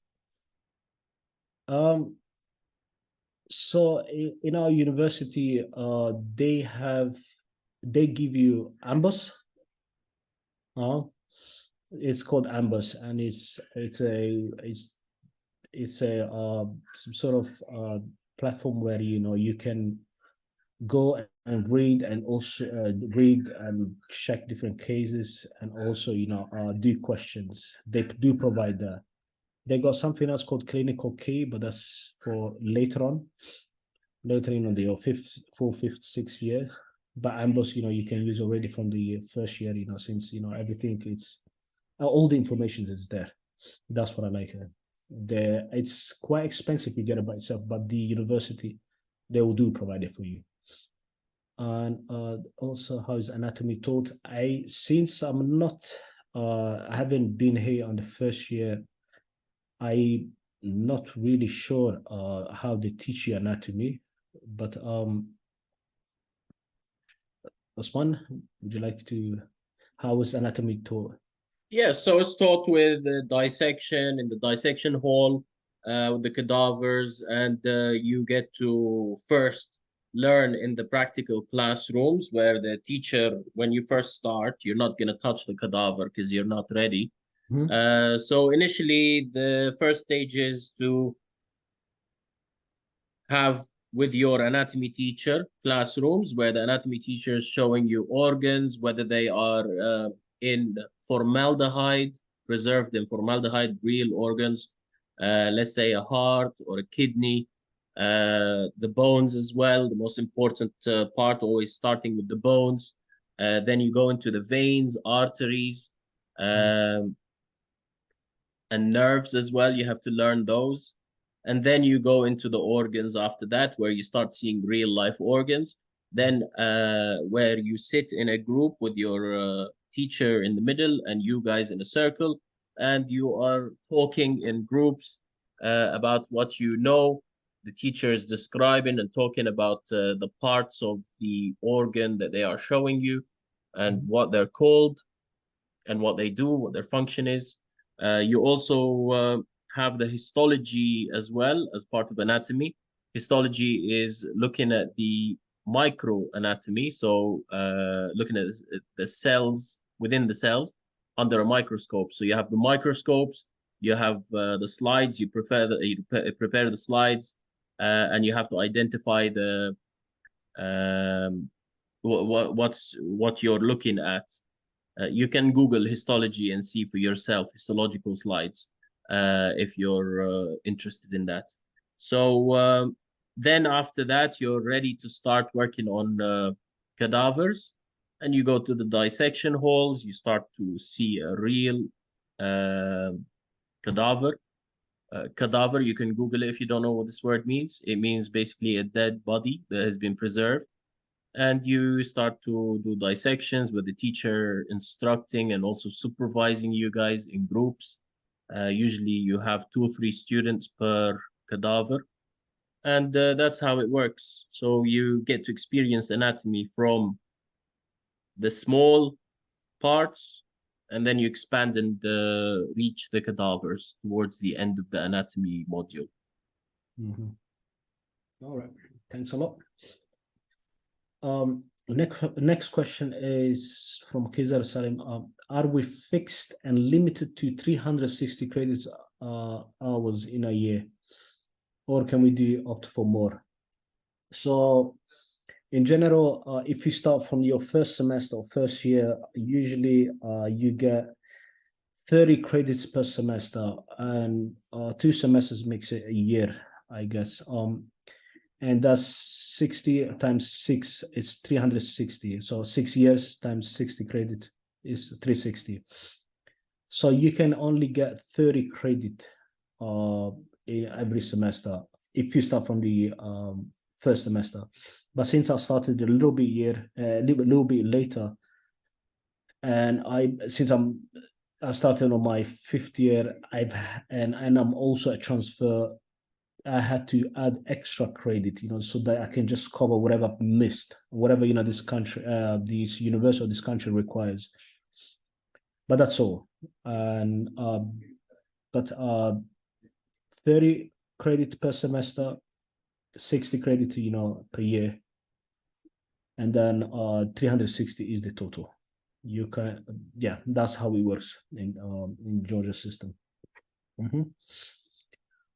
B: So in our university, they give you AMBUS. It's called AMBUS, and it's some sort of platform where you can go and read, and also read and check different cases, and also do questions. They do provide that. They got something else called clinical key, but that's for later on the fifth, 6th year. But AMBUS, you can use already from the first year, since everything it's all the information is there. That's what I like. It's quite expensive to get it by itself, but the university, they will do provide it for you. And also, how is anatomy taught? Since I'm not, I haven't been here on the first year, I'm not really sure how they teach you anatomy. But Osman, would you like to? How is anatomy taught?
A: Yeah, so it's taught with dissection in the dissection hall, with the cadavers, and you get to first learn in the practical classrooms where the teacher, when you first start, you're not going to touch the cadaver because you're not ready. So initially, the first stage is to have with your anatomy teacher classrooms where the anatomy teacher is showing you organs, whether they are in formaldehyde, preserved in formaldehyde, real organs, let's say a heart or a kidney, the bones as well, the most important part, always starting with the bones. Then you go into the veins, arteries, and nerves as well. You have to learn those. And then you go into the organs after that, where you start seeing real life organs. Then where you sit in a group with your teacher in the middle and you guys in a circle, and you are talking in groups about what you know. The teacher is describing and talking about the parts of the organ that they are showing you and what they're called and what they do, what their function is. You also have the histology as well as part of anatomy. Histology is looking at the microanatomy, so looking at the cells within the cells under a microscope. So you have the microscopes, you have the slides, you prepare the slides, and you have to identify the what you're looking at. You can Google histology and see for yourself histological slides if you're interested in that. So then after that, you're ready to start working on cadavers, and you go to the dissection halls. You start to see a real cadaver. Cadaver, you can Google it if you don't know what this word means. It means basically a dead body that has been preserved. And you start to do dissections with the teacher instructing and also supervising you guys in groups. Usually you have 2 or 3 students per cadaver, and that's how it works. So you get to experience anatomy from the small parts, and then you expand and reach the cadavers towards the end of the anatomy module.
B: All right, thanks a lot. Next question is from Kizar Salim. Are we fixed and limited to 360 credits hours in a year, or can we do opt for more? So in general, if you start from your first semester or first year, usually you get 30 credits per semester, and 2 semesters makes it a year, I guess. And that's 60 times 6 is 360. So 6 years times 60 credit is 360. So you can only get 30 credit in every semester if you start from the first semester. But since I started a little bit later, and I started on my 5th year, and I'm also a transfer. I had to add extra credit, so that I can just cover whatever I've missed, whatever this country, this university or this country requires. But that's all. And but 30 credit per semester, 60 credit, per year, and then 360 is the total. You can, that's how it works in Georgia system.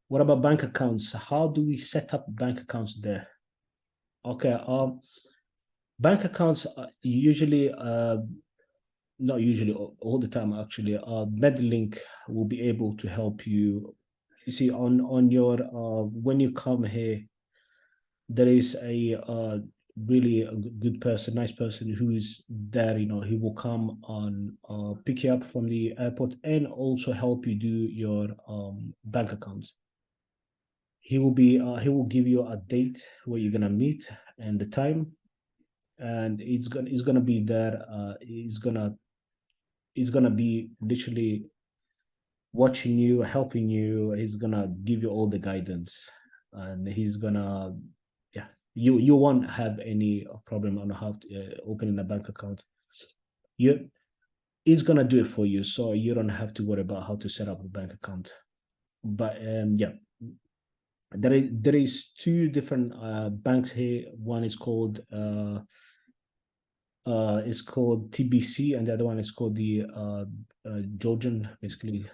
B: What about bank accounts? How do we set up bank accounts there? Okay, bank accounts usually, not usually, all the time actually. Medlink will be able to help you. You see, on your when you come here, there is a really a good person, nice person who's there. He will come on pick you up from the airport and also help you do your bank accounts. He will give you a date where you're gonna meet and the time, and he's gonna be there. He's gonna be literally watching you, helping you. He's gonna give you all the guidance, and he's gonna, you won't have any problem on how to opening a bank account. He's gonna do it for you, so you don't have to worry about how to set up a bank account. But there is two different banks here. One is called TBC, and the other one is called the Georgian, basically.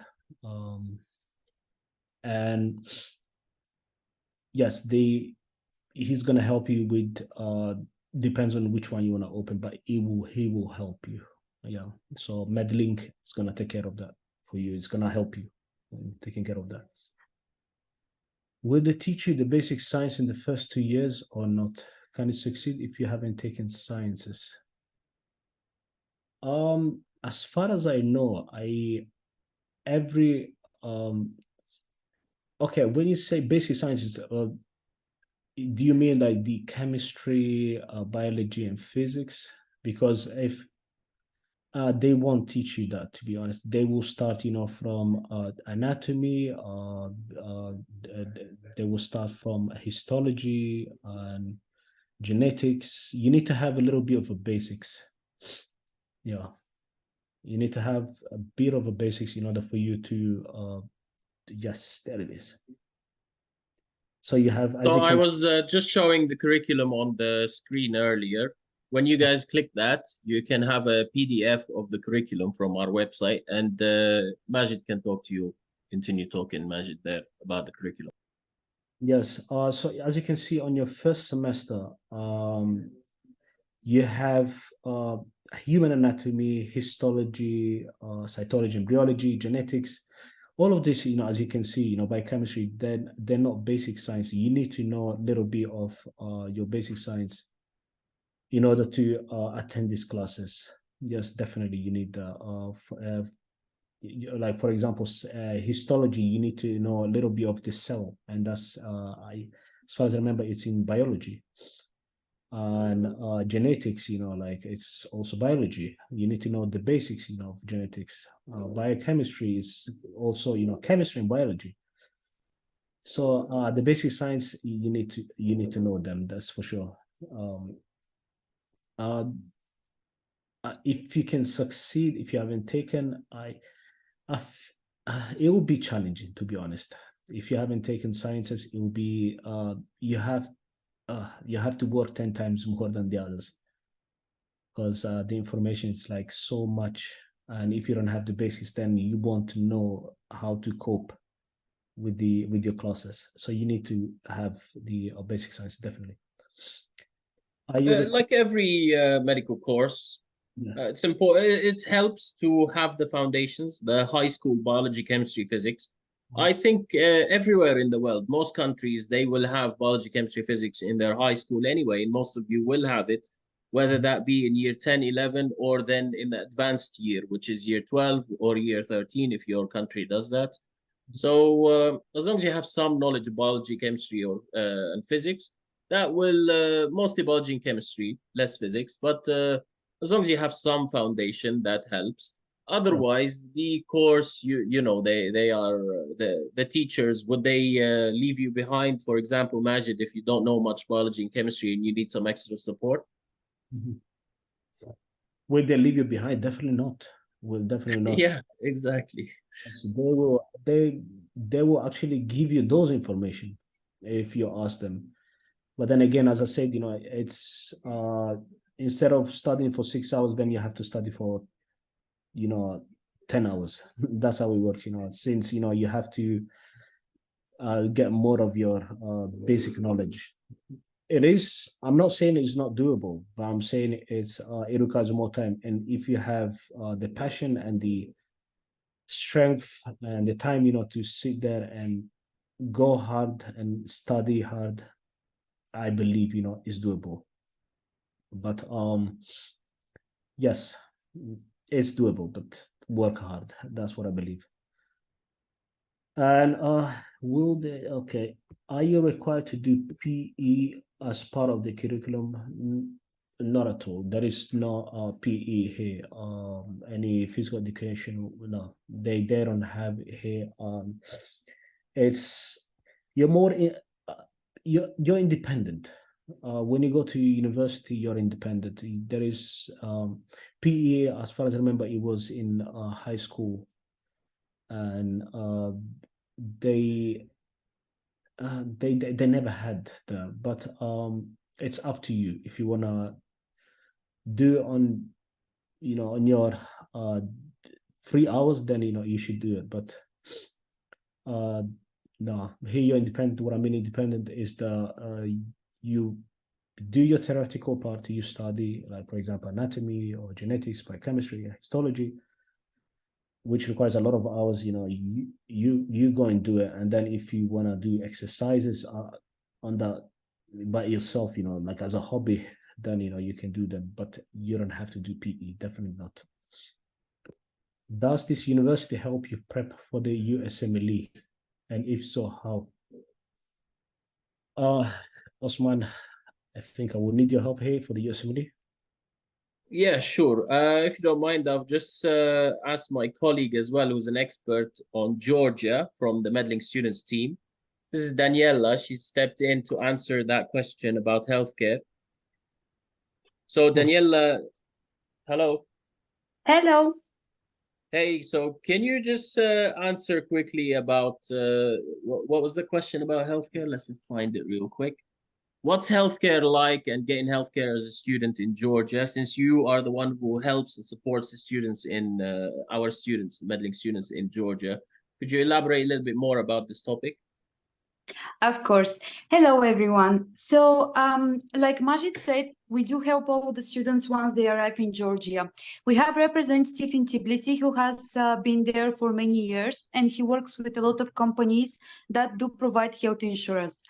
B: And yes, he's gonna help you with depends on which one you want to open, but he will help you. Yeah. So Medlink is gonna take care of that for you. It's gonna help you in taking care of that. Will they teach you the basic science in the first 2 years or not? Can you succeed if you haven't taken sciences? As far as I know, every okay, when you say basic sciences, do you mean like the chemistry, biology, and physics? Because if they won't teach you that, to be honest. They will start, from anatomy. They will start from histology and genetics. You need to have a little bit of a basics. Yeah, you need to have a bit of a basics in order for you to just study this. So you have.
A: So I was just showing the curriculum on the screen earlier. When you guys click that, you can have a PDF of the curriculum from our website, and Majid can talk to you. Continue talking, Majid, there about the curriculum.
B: Yes. So as you can see on your first semester, you have human anatomy, histology, cytology, and biology, genetics. All of this, as you can see, biochemistry, they're not basic science. You need to know a little bit of your basic science in order to attend these classes. Yes, definitely, you need like, for example, histology. You need to know a little bit of the cell, and that's as far as I remember, it's in biology. And genetics, like it's also biology. You need to know the basics, of genetics. Biochemistry is also, chemistry and biology. So the basic science, you need to know them. That's for sure. If you can succeed, if you haven't taken, it will be challenging, to be honest. If you haven't taken sciences, it will be you have to work 10 times more than the others, because the information is like so much, and if you don't have the basics, then you won't know how to cope with your classes. So you need to have the basic science, definitely.
A: Like every medical course, it's important. It helps to have the foundations, the high school biology, chemistry, physics. I think everywhere in the world, most countries, they will have biology, chemistry, physics in their high school anyway, and most of you will have it, whether that be in year 10, 11, or then in the advanced year, which is year 12 or year 13, if your country does that. So as long as you have some knowledge of biology, chemistry, or and physics, that will mostly biology and chemistry, less physics, but as long as you have some foundation, that helps. Otherwise, the course, they are the teachers. Would they leave you behind? For example, Majid, if you don't know much biology and chemistry and you need some extra support.
B: Will they leave you behind? Definitely not. Will definitely not.
A: Yeah, exactly.
B: So they will actually give you those information if you ask them. But then again, as I said, it's instead of studying for 6 hours, then you have to study for 10 hours. That's how it works, since you have to get more of your basic knowledge. I'm not saying it's not doable, but I'm saying it requires more time. And if you have the passion and the strength and the time, to sit there and go hard and study hard, I believe, is doable. But yes, it's doable, but work hard. That's what I believe. And okay, are you required to do PE as part of the curriculum? Not at all. There is no PE here. Any physical education, no. They don't have it here. It's you're more you're independent. When you go to university, you're independent. There is PE, as far as I remember, it was in high school, and they they never had the, but it's up to you if you wanna do it on, you know, on your 3 hours, then you should do it. But no, here you're independent. What I mean independent is you do your theoretical part, you study, like for example anatomy or genetics, biochemistry, histology, which requires a lot of hours. You go and do it, and then if you want to do exercises on that by yourself, like as a hobby, then you can do them, but you don't have to do PE, definitely not. Does this university help you prep for the USMLE, and if so, how? Osman, I think I will need your help here for the USMLE.
A: Yeah, sure. If you don't mind, I've just asked my colleague as well, who's an expert on Georgia from the Medlink students team. This is Daniela. She stepped in to answer that question about healthcare. So Daniela, hello.
C: Hello.
A: Hey, so can you just answer quickly about what was the question about healthcare? Let me find it real quick. What's healthcare like and getting healthcare as a student in Georgia, since you are the one who helps and supports the students in our students, the Medlink students in Georgia. Could you elaborate a little bit more about this topic?
C: Of course. Hello, everyone. So, like Majid said, we do help all the students once they arrive in Georgia. We have representative in Tbilisi who has been there for many years, and he works with a lot of companies that do provide health insurance.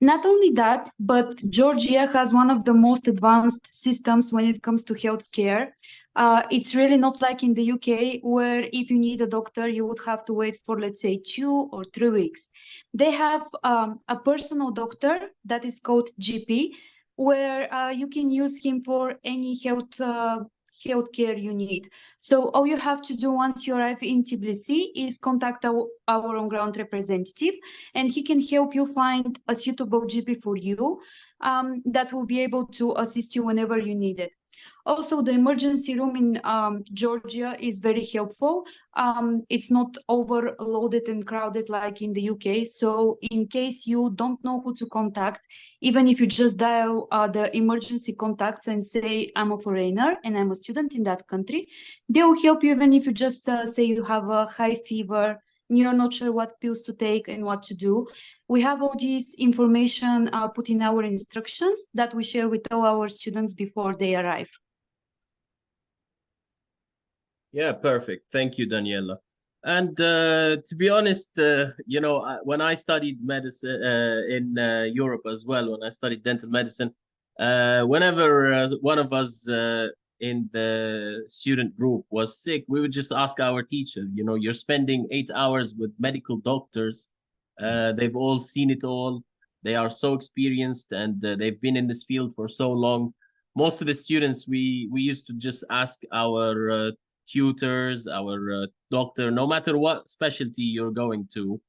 C: Not only that, but Georgia has one of the most advanced systems when it comes to healthcare. It's really not like in the UK, where if you need a doctor, you would have to wait for, let's say, 2 or 3 weeks. They have a personal doctor that is called GP, where you can use him for any healthcare you need. So all you have to do once you arrive in Tbilisi is contact our on-ground representative, and he can help you find a suitable GP for you that will be able to assist you whenever you need it. Also, the emergency room in Georgia is very helpful. It's not overloaded and crowded like in the UK. So in case you don't know who to contact, even if you just dial the emergency contacts and say, I'm a foreigner and I'm a student in that country, they will help you even if you just say you have a high fever, you're not sure what pills to take and what to do. We have all this information put in our instructions that we share with all our students before they arrive.
A: Yeah, perfect. Thank you, Daniela. And to be honest, when I studied medicine in Europe as well, when I studied dental medicine, whenever one of us in the student group was sick, we would just ask our teacher, you're spending 8 hours with medical doctors. They've all seen it all. They are so experienced and they've been in this field for so long. Most of the students, we used to just ask our tutors, our doctor, no matter what specialty you're going to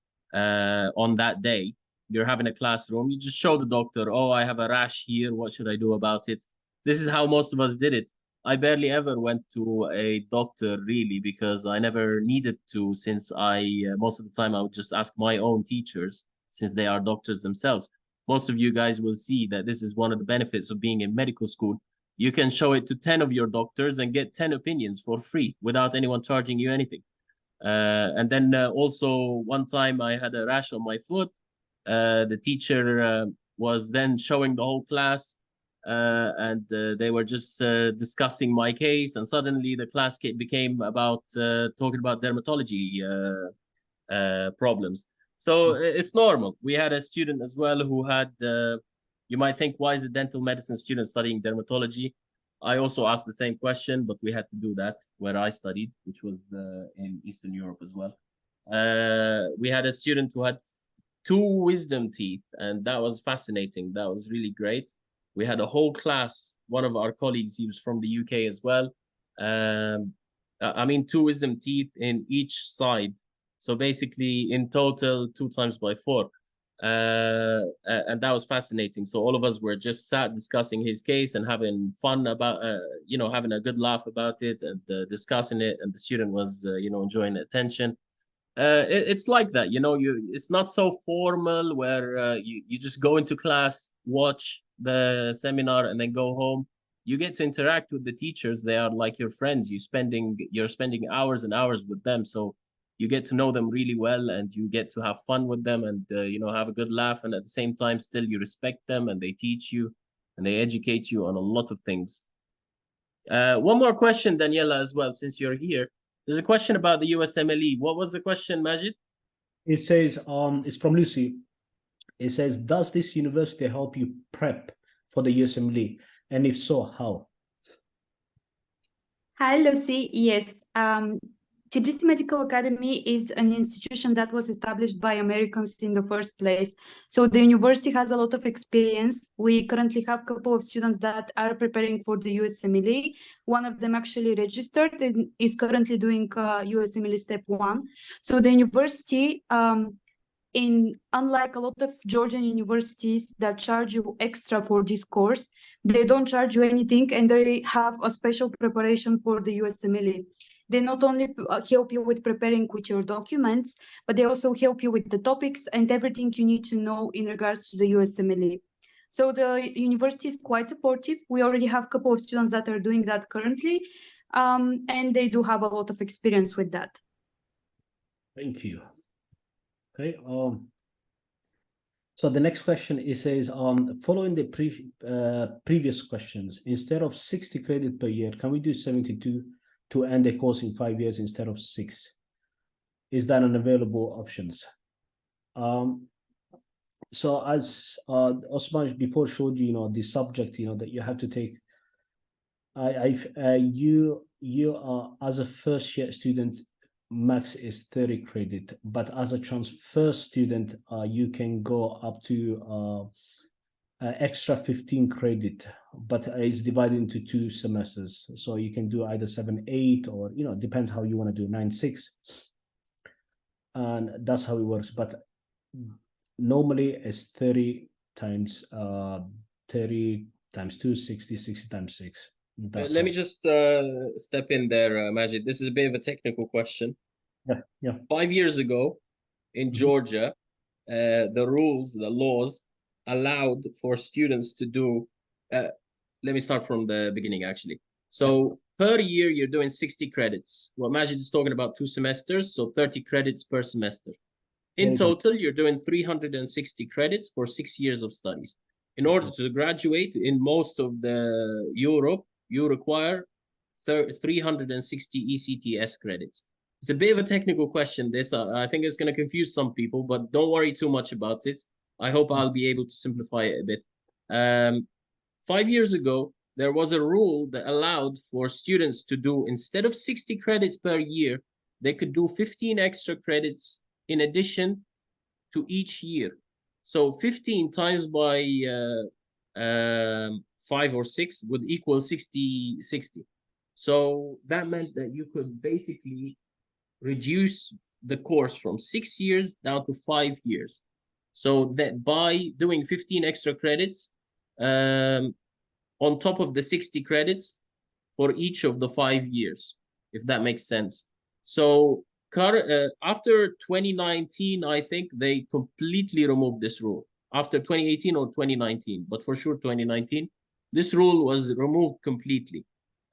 A: on that day, you're having a classroom, you just show the doctor, oh, I have a rash here. What should I do about it? This is how most of us did it. I barely ever went to a doctor really because I never needed to, since most of the time I would just ask my own teachers since they are doctors themselves. Most of you guys will see that this is one of the benefits of being in medical school. You can show it to 10 of your doctors and get 10 opinions for free without anyone charging you anything. And then also one time I had a rash on my foot. The teacher was then showing the whole class and they were just discussing my case. And suddenly the class became about talking about dermatology problems. So it's normal. We had a student as well who had you might think, why is a dental medicine student studying dermatology? I also asked the same question, but we had to do that where I studied, which was in Eastern Europe as well. We had a student who had 2 wisdom teeth, and that was fascinating. That was really great. We had a whole class. One of our colleagues, he was from the UK as well. 2 wisdom teeth in each side. So basically, in total, 2 times by 4. And that was fascinating. So all of us were just sat discussing his case and having fun about, having a good laugh about it and discussing it. And the student was, enjoying the attention. It's like that, you know. It's not so formal where you just go into class, watch the seminar, and then go home. You get to interact with the teachers. They are like your friends. You're spending hours and hours with them, so you get to know them really well, and you get to have fun with them, and you know, have a good laugh. And at the same time, still you respect them, and they teach you, and they educate you on a lot of things. One more question, Daniela, as well, since you're here. There's a question about the USMLE. What was the question, Majid?
B: It says, it's from Lucy. It says, does this university help you prep for the USMLE? And if so, how?
C: Hi, Lucy. Yes. Tbilisi Medical Academy is an institution that was established by Americans in the first place. So the university has a lot of experience. We currently have a couple of students that are preparing for the USMLE. One of them actually registered and is currently doing USMLE Step 1. So the university, unlike a lot of Georgian universities that charge you extra for this course, they don't charge you anything, and they have a special preparation for the USMLE. They not only help you with preparing with your documents, but they also help you with the topics and everything you need to know in regards to the USMLE. So the university is quite supportive. We already have a couple of students that are doing that currently, and they do have a lot of experience with that.
B: Thank you. Okay. So the next question, it says, following the previous questions, instead of 60 credit per year, can we do 72 to end the course in 5 years instead of 6? Is that an available options? So as Osman before showed you, you know, the subject, you know, that you have to take. You are, as a first year student, max is 30 credit, but as a transfer student, you can go up to extra 15 credit, but it's divided into 2 semesters. So you can do either 7, 8, or, you know, depends how you want to do 9, 6. And that's how it works. But normally it's 30 times 30 times 2, 60, 60 times 6.
A: Let me just step in there, Majid. This is a bit of a technical question.
B: Yeah.
A: 5 years ago in Georgia, the laws allowed for students to do, let me start from the beginning, actually. So per year, you're doing 60 credits. What Majid is talking about, 2 semesters, so 30 credits per semester. In total, you're doing 360 credits for 6 years of studies. In order to graduate in most of the Europe, you require 360 ECTS credits. It's a bit of a technical question, this. I think it's going to confuse some people, but don't worry too much about it. I hope I'll be able to simplify it a bit. 5 years ago, there was a rule that allowed for students to do, instead of 60 credits per year, they could do 15 extra credits in addition to each year. So 15 times by 5 or 6 would equal 60. So that meant that you could basically reduce the course from 6 years down to 5 years. So that by doing 15 extra credits on top of the 60 credits for each of the 5 years, if that makes sense. So after 2019, I think they completely removed this rule. After 2018 or 2019, but for sure 2019, this rule was removed completely.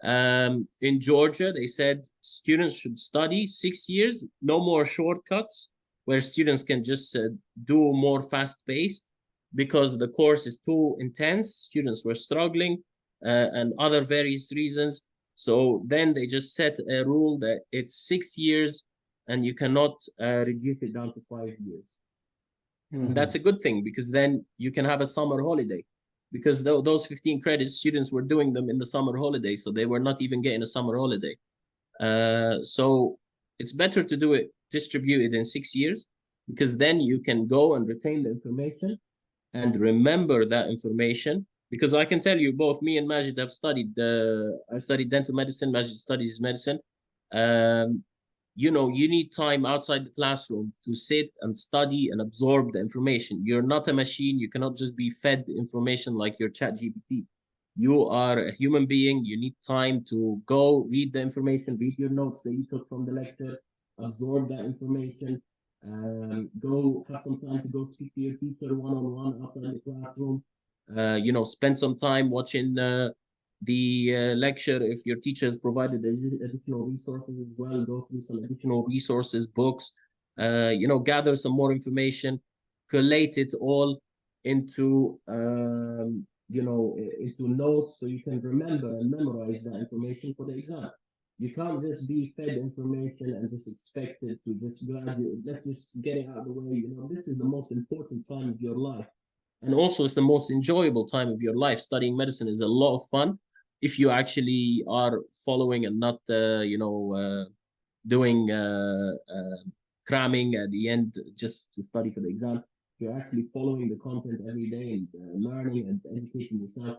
A: In Georgia, they said students should study 6 years, no more shortcuts, where students can just do more fast-paced, because the course is too intense. Students were struggling and other various reasons. So then they just set a rule that it's 6 years and you cannot reduce it down to 5 years. And that's a good thing, because then you can have a summer holiday, because those 15 credits, students were doing them in the summer holiday, so they were not even getting a summer holiday. So it's better to do it distributed in 6 years, because then you can go and retain the information and remember that information. Because I can tell you, both me and Majid have studied, I studied dental medicine, Majid studies medicine. You know, you need time outside the classroom to sit and study and absorb the information. You're not a machine. You cannot just be fed information like your ChatGPT. You are a human being. You need time to go read the information, read your notes that you took from the lecture, absorb that information. Go have some time to go speak to your teacher one-on-one outside the classroom. Spend some time watching the lecture. If your teacher has provided additional resources as well, go through some additional resources, books, gather some more information, collate it all into into notes so you can remember and memorize that information for the exam. You can't just be fed information and just expect it to just graduate. Let's just get it out of the way. This is the most important time of your life. And also, it's the most enjoyable time of your life. Studying medicine is a lot of fun if you actually are following and not, doing cramming at the end just to study for the exam. You're actually following the content every day and learning and educating yourself.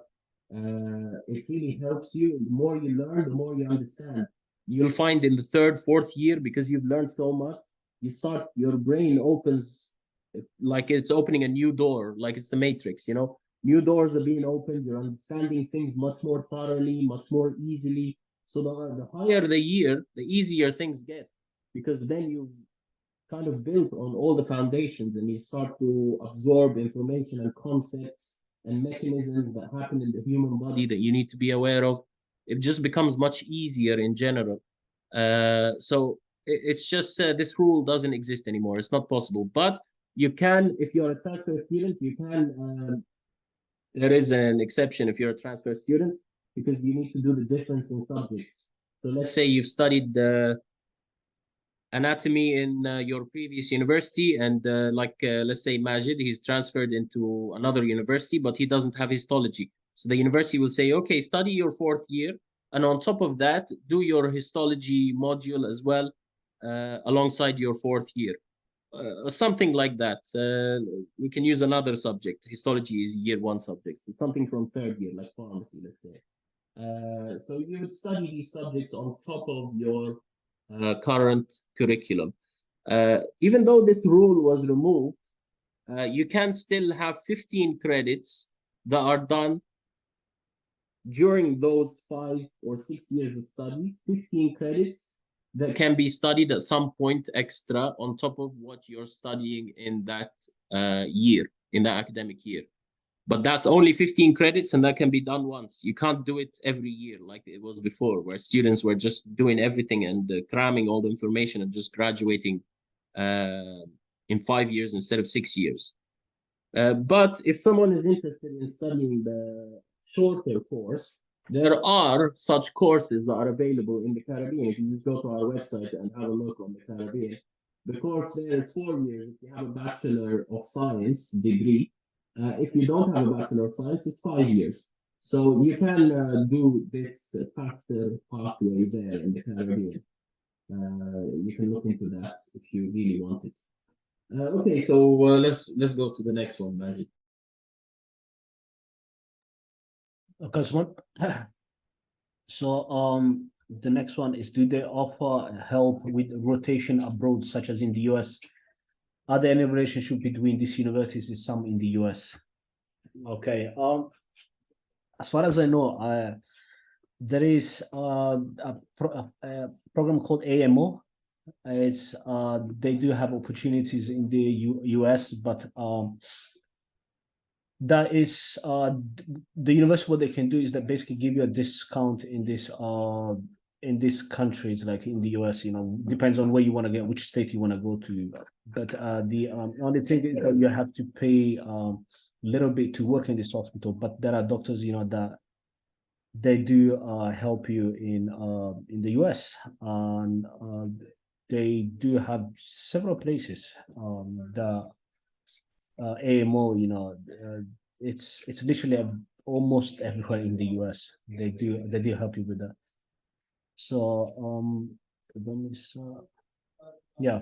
A: It really helps you. The more you learn, the more you understand. You'll find in the third, fourth year, because you've learned so much, your brain opens like it's opening a new door, like it's the Matrix, New doors are being opened. You're understanding things much more thoroughly, much more easily. So the higher the year, the easier things get, because then you kind of built on all the foundations and you start to absorb information and concepts and mechanisms that happen in the human body that you need to be aware of. It just becomes much easier in general. So it's just this rule doesn't exist anymore. It's not possible. But you can, if you're a transfer student, you can, there is an exception if you're a transfer student, because you need to do the difference in subjects. So let's say you've studied the anatomy in your previous university, and let's say Majid, he's transferred into another university, but he doesn't have histology. So the university will say, okay, study your fourth year, and on top of that, do your histology module as well, alongside your fourth year. Something like that. We can use another subject. Histology is year one subject. So something from third year, like pharmacy, let's say. So you would study these subjects on top of your current curriculum. Even though this rule was removed, you can still have 15 credits that are done during those 5 or 6 years of study, 15 credits that can be studied at some point extra on top of what you're studying in that year, in that academic year. But that's only 15 credits, and that can be done once. You can't do it every year like it was before, where students were just doing everything and cramming all the information and just graduating in 5 years instead of 6 years. But if someone is interested in studying the shorter course, there are such courses that are available in the Caribbean. If you just go to our website and have a look on the Caribbean, the course there is 4 years if you have a Bachelor of Science degree. If you don't have a Bachelor of Science, it's 5 years. So you can do this faster pathway there in the Caribbean. You can look into that if you really want it. Okay, so let's go to the next one, Majid.
B: Okay, so the next one is, do they offer help with rotation abroad, such as in the US? Are there any relationship between these universities and some in the US? Okay, as far as I know, there is a program called AMO. It's they do have opportunities in the US, but that is the university. What they can do is that basically give you a discount in these countries, like in the US. Depends on where you want to get, which state you want to go to. But the only thing is that you have to pay a little bit to work in this hospital. But there are doctors, that they do help you in the US, and they do have several places. The AMO, it's literally almost everywhere in the US. They do help you with that. So yeah.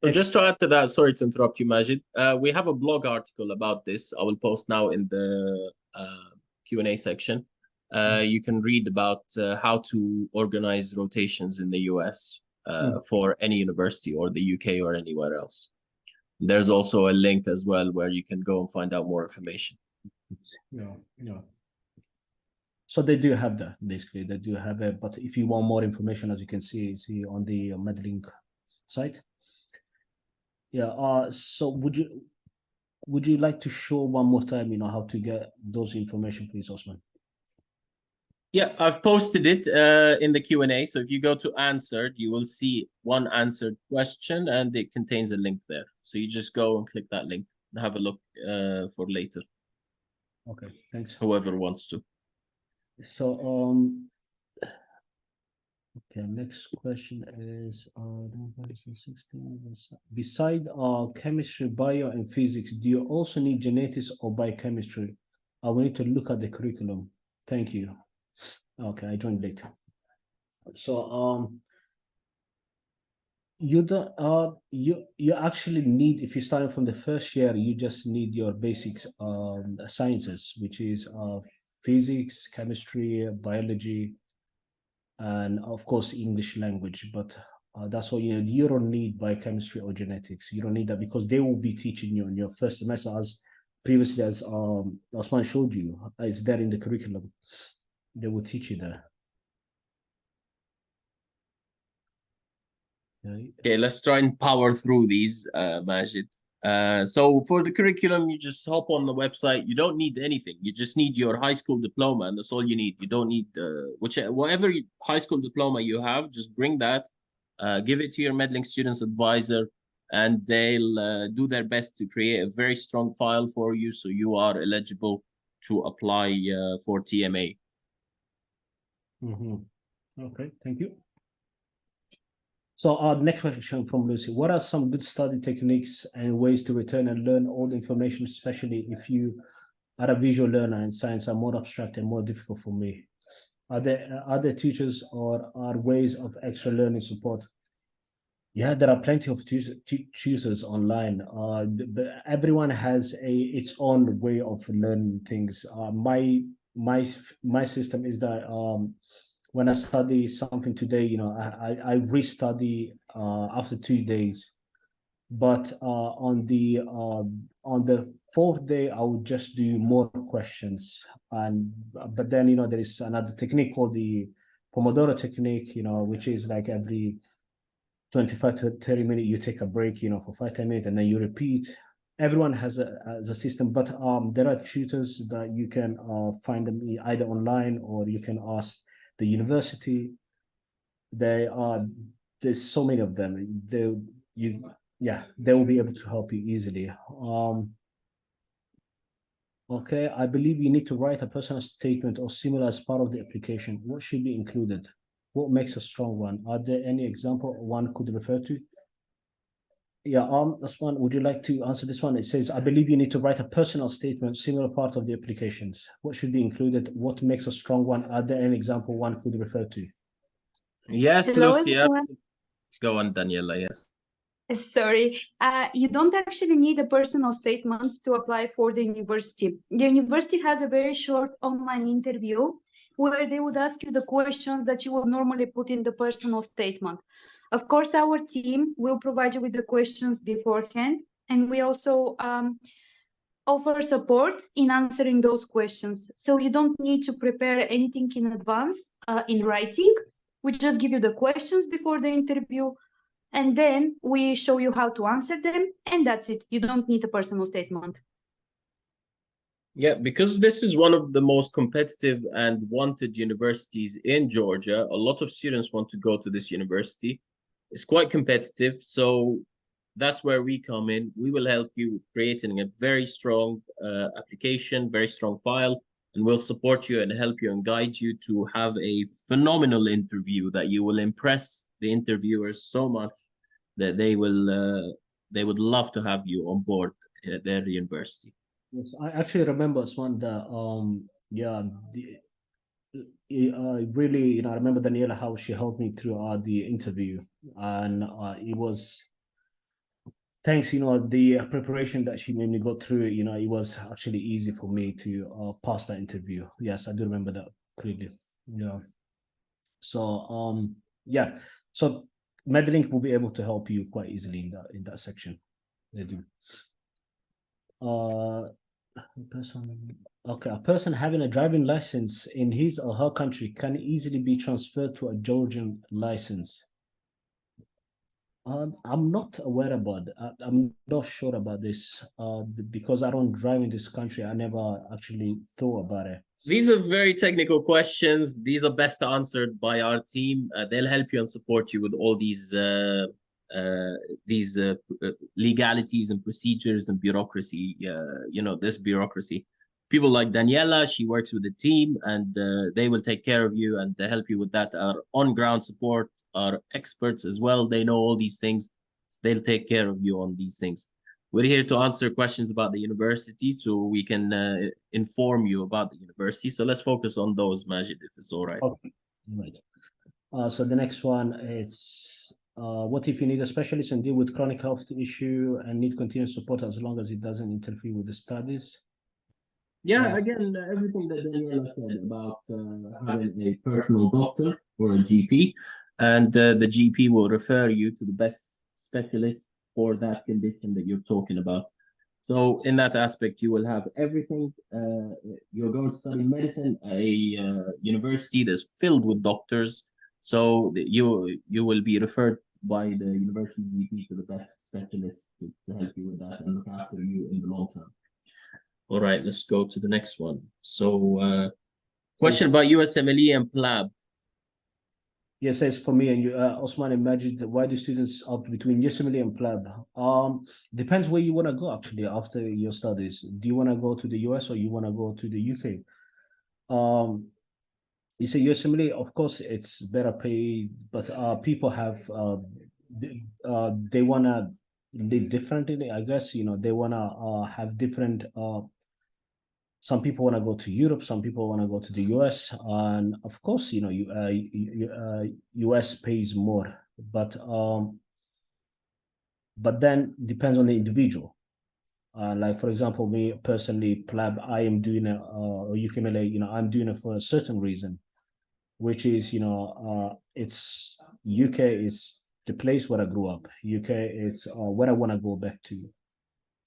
A: So just to add to that, sorry to interrupt you, Majid. We have a blog article about this. I will post now in the Q&A section. You can read about how to organize rotations in the US for any university or the UK or anywhere else. There's also a link as well where you can go and find out more information.
B: Yeah. So they do have that, basically. They do have it, but if you want more information, as you can see on the Medlink site. Yeah. So would you like to show one more time, how to get those information, please, Osman?
A: Yeah, I've posted it in the Q&A. So if you go to answered, you will see one answered question and it contains a link there. So you just go and click that link and have a look for later.
B: Okay, thanks.
A: Whoever wants to.
B: So okay, next question is beside chemistry, bio, and physics, do you also need genetics or biochemistry? We need to look at the curriculum. Thank you. Okay, I joined later. So you don't you actually need, if you're starting from the first year, you just need your basics sciences, which is physics, chemistry, biology, and of course English language. But that's what you don't need biochemistry or genetics. You don't need that because they will be teaching you in your first semester, as previously as Osman showed you. It's there in the curriculum. They will teach you there.
A: Okay, let's try and power through these, Majid. So for the curriculum, you just hop on the website. You don't need anything. You just need your high school diploma, and that's all you need. You don't need whatever high school diploma you have. Just bring that, give it to your Medlink students advisor, and they'll do their best to create a very strong file for you, so you are eligible to apply for TMA.
B: Okay, thank you. So our next question from Lucy: what are some good study techniques and ways to return and learn all the information, especially if you are a visual learner and science are more abstract and more difficult for me? Are there other tutors or are ways of extra learning support? Yeah, there are plenty of tutors online. Everyone has its own way of learning things. My system is that when I study something today, I restudy after 2 days. But on the fourth day, I would just do more questions. But then there is another technique called the Pomodoro technique, which is like every 25 to 30 minutes you take a break, for 5-10 minutes, and then you repeat. Everyone has a system, but there are tutors that you can find them either online or you can ask the university. There's so many of them. They will be able to help you easily. Okay, I believe you need to write a personal statement or similar as part of the application. What should be included? What makes a strong one? Are there any example one could refer to? Yeah, Osman, would you like to answer this one? It says, I believe you need to write a personal statement, similar part of the applications. What should be included? What makes a strong one? Are there any example one could refer to?
A: Yes,
C: Hello,
A: Lucia.
C: everyone.
A: Go on, Daniela, yes.
C: Sorry, you don't actually need a personal statement to apply for the university. The university has a very short online interview where they would ask you the questions that you would normally put in the personal statement. Of course, our team will provide you with the questions beforehand, and we also offer support in answering those questions. So you don't need to prepare anything in advance in writing. We just give you the questions before the interview, and then we show you how to answer them, and that's it. You don't need a personal statement.
A: Yeah, because this is one of the most competitive and wanted universities in Georgia. A lot of students want to go to this university. It's quite competitive, so that's where we come in. We will help you with creating a very strong application, very strong file, and we'll support you and help you and guide you to have a phenomenal interview that you will impress the interviewers so much that they would love to have you on board at their university.
B: Yes, I actually remember one that really, I remember Daniela, how she helped me throughout the interview, and it was thanks, the preparation that she made me go through it. It was actually easy for me to pass that interview. Yes, I do remember that clearly. Yeah. So so Medlink will be able to help you quite easily in that section. They do. A person having a driving license in his or her country can easily be transferred to a Georgian license. I'm not aware about it. I'm not sure about this because I don't drive in this country. I never actually thought about it.
A: These are very technical questions. These are best answered by our team. They'll help you and support you with all uh, these legalities and procedures and bureaucracy. This bureaucracy. People like Daniela, she works with the team, and they will take care of you and help you with that. Our on-ground support are experts as well. They know all these things. So they'll take care of you on these things. We're here to answer questions about the university so we can inform you about the university. So let's focus on those, Majid, if it's all right.
B: Okay, right. So the next one is what if you need a specialist and deal with chronic health issue and need continuous support as long as it doesn't interfere with the studies?
A: Yeah, again, everything that Daniela said about having a personal doctor or a GP, and the GP will refer you to the best specialist for that condition that you're talking about. So in that aspect, you will have everything. You're going to study medicine at a university that's filled with doctors. So you will be referred by the university GP to the best specialist to help you with that and look after you in the long term. All right, let's go to the next one. So question about USMLE and PLAB.
B: Yes, says for me and you, Osman and Majid, why do students opt between USMLE and PLAB? Depends where you want to go actually after your studies. Do you want to go to the US or you want to go to the UK? You say USMLE, of course, it's better paid, but people have they want to live differently. I guess they want to have different. Some people want to go to Europe, some people want to go to the US, and of course, US pays more, but then depends on the individual. Like for example, me personally, PLAB, I am doing a UKMLE, I'm doing it for a certain reason, which is it's UK is the place where I grew up. UK is where I want to go back to.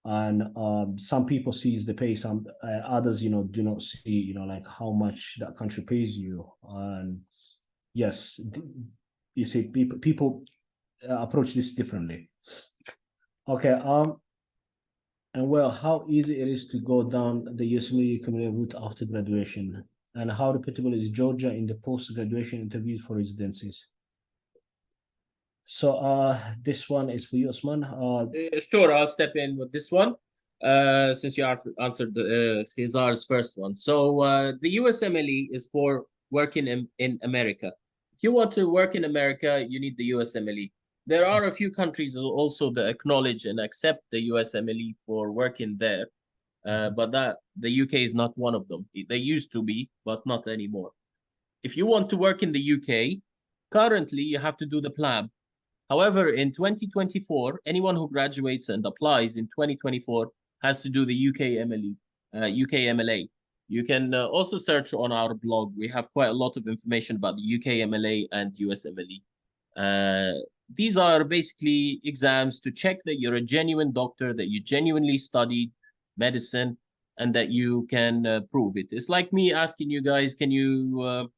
B: And some people sees the pay, some others do not see like how much that country pays you. And yes, you see people approach this differently. Okay, and well, how easy it is to go down the USMLE community route after graduation, and how reputable is Georgia in the post-graduation interviews for residencies? So this one is for you, Osman.
A: Sure, I'll step in with this one since you answered Khizar's first one. So the USMLE is for working in America. If you want to work in America, you need the USMLE. There are a few countries also that acknowledge and accept the USMLE for working there, but the UK is not one of them. They used to be, but not anymore. If you want to work in the UK, currently you have to do the PLAB. However, in 2024, anyone who graduates and applies in 2024 has to do the UKMLE. You can also search on our blog. We have quite a lot of information about the UKMLE and USMLE. These are basically exams to check that you're a genuine doctor, that you genuinely studied medicine, and that you can prove it. It's like me asking you guys, can you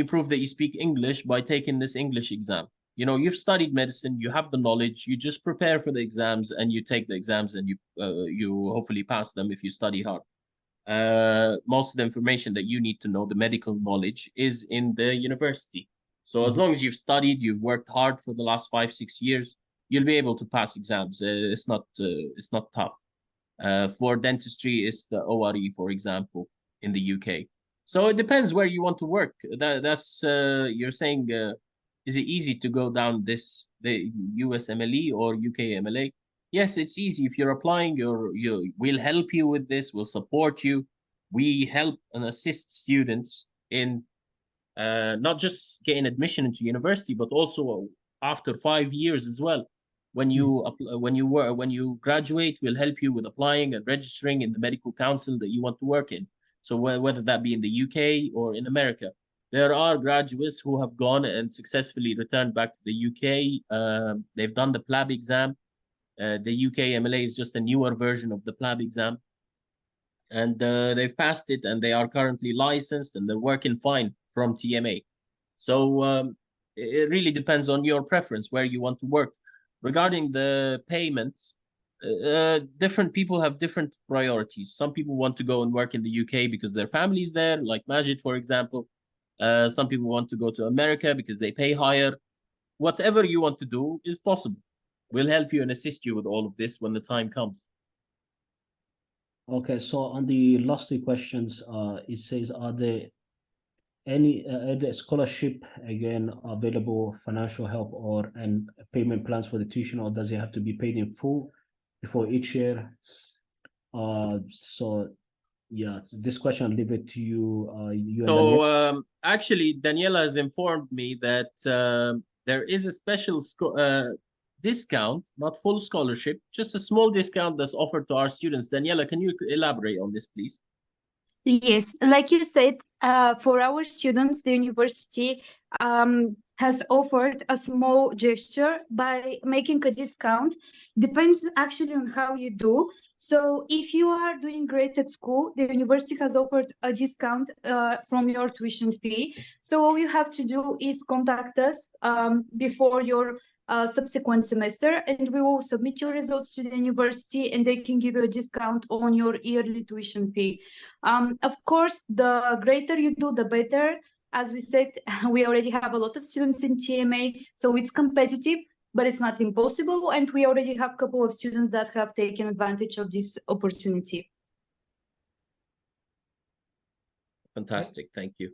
A: prove that you speak English by taking this English exam? You've studied medicine, you have the knowledge, you just prepare for the exams and you take the exams and you hopefully pass them if you study hard. Most of the information that you need to know, the medical knowledge, is in the university. So as long as you've studied, you've worked hard for the last 5-6 years, you'll be able to pass exams. It's not tough. For dentistry, it's the ORE, for example, in the UK. So it depends where you want to work. That's you're saying. Is it easy to go down the USMLE or UKMLE? Yes, it's easy. If you're applying, we'll help you with this. We'll support you. We help and assist students in not just getting admission into university, but also after 5 years as well. When you graduate, we'll help you with applying and registering in the medical council that you want to work in. So whether that be in the UK or in America. There are graduates who have gone and successfully returned back to the UK. They've done the PLAB exam. The UKMLE is just a newer version of the PLAB exam. And they've passed it and they are currently licensed and they're working fine from TMA. So it really depends on your preference, where you want to work. Regarding the payments, different people have different priorities. Some people want to go and work in the UK because their family's there, like Majid, for example. Some people want to go to America because they pay higher. Whatever you want to do is possible. We'll help you and assist you with all of this when the time comes.
B: Okay, so on the last two questions, it says, are there any scholarship again available, financial help and payment plans for the tuition, or does it have to be paid in full before each year? So yeah, this question I'll leave it to you.
A: So actually, Daniela has informed me that there is a special discount, not full scholarship, just a small discount that's offered to our students. Daniela, can you elaborate on this, please?
C: Yes, like you said, for our students, the university has offered a small gesture by making a discount. Depends actually on how you do. So if you are doing great at school, the university has offered a discount from your tuition fee. So all you have to do is contact us before your subsequent semester, and we will submit your results to the university, and they can give you a discount on your yearly tuition fee. Of course, the greater you do, the better. As we said, we already have a lot of students in TMA, so it's competitive, but it's not impossible. And we already have a couple of students that have taken advantage of this opportunity.
A: Fantastic, thank you.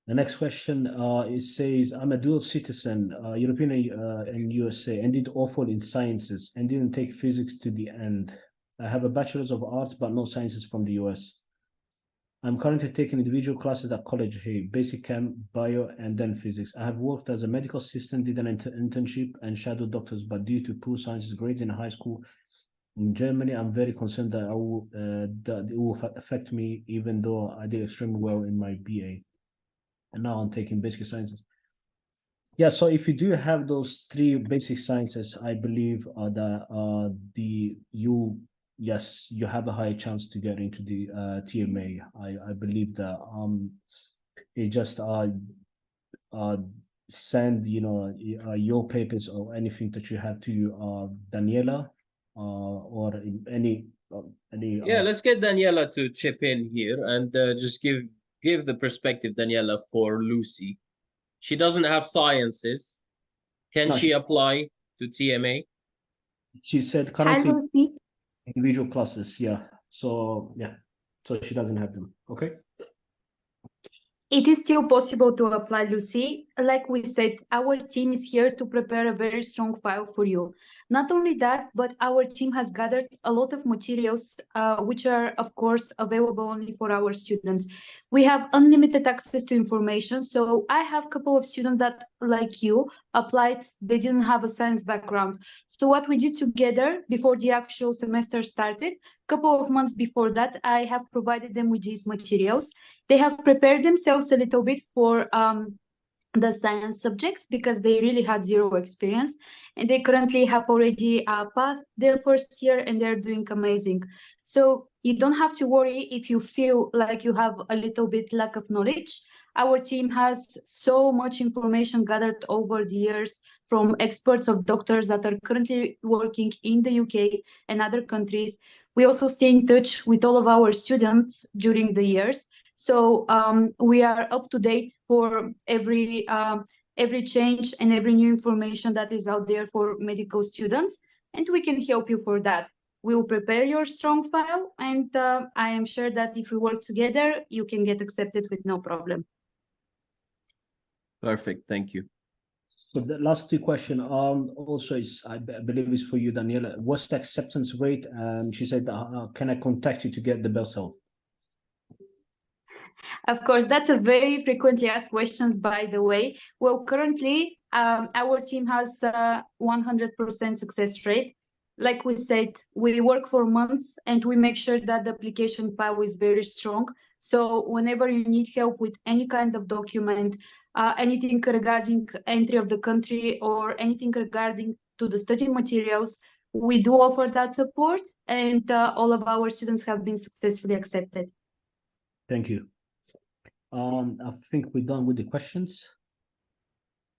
B: The next question, it says, I'm a dual citizen, European and USA, and did awful in sciences and didn't take physics to the end. I have a bachelor's of arts, but no sciences from the US. I'm currently taking individual classes at college here, basic chem, bio, and then physics. I have worked as a medical assistant, did an internship and shadowed doctors, but due to poor sciences grades in high school in Germany, I'm very concerned that that it will affect me, even though I did extremely well in my BA. And now I'm taking basic sciences. Yeah, so if you do have those three basic sciences, I believe that yes, you have a higher chance to get into the TMA. I believe that it just send your papers or anything that you have to Daniela or any
A: Yeah, let's get Daniela to chip in here and just give the perspective, Daniela, for Lucy. She doesn't have sciences. Can she apply to TMA?
B: She said currently individual classes, yeah. So yeah, so she doesn't have them. Okay.
C: It is still possible to apply, Lucy. Like we said, our team is here to prepare a very strong file for you. Not only that, but our team has gathered a lot of materials, which are, of course, available only for our students. We have unlimited access to information. So I have a couple of students that, like you, applied. They didn't have a science background. So what we did together before the actual semester started, a couple of months before that, I have provided them with these materials. They have prepared themselves a little bit for the science subjects because they really had zero experience, and they currently have already passed their first year and they're doing amazing. So you don't have to worry if you feel like you have a little bit lack of knowledge. Our team has so much information gathered over the years from experts of doctors that are currently working in the UK and other countries. We also stay in touch with all of our students during the years. So we are up to date for every change and every new information that is out there for medical students, and we can help you for that. We will prepare your strong file, and I am sure that if we work together, you can get accepted with no problem.
A: Perfect, thank you.
B: So the last two questions also is, I believe, is for you, Daniela. What's the acceptance rate? She said, can I contact you to get the best help?
C: Of course, that's a very frequently asked questions, by the way. Well, currently, our team has 100% success rate. Like we said, we work for months and we make sure that the application file is very strong. So whenever you need help with any kind of document, anything regarding entry of the country or anything regarding to the study materials, we do offer that support, and all of our students have been successfully accepted.
B: Thank you. I think we're done with the questions.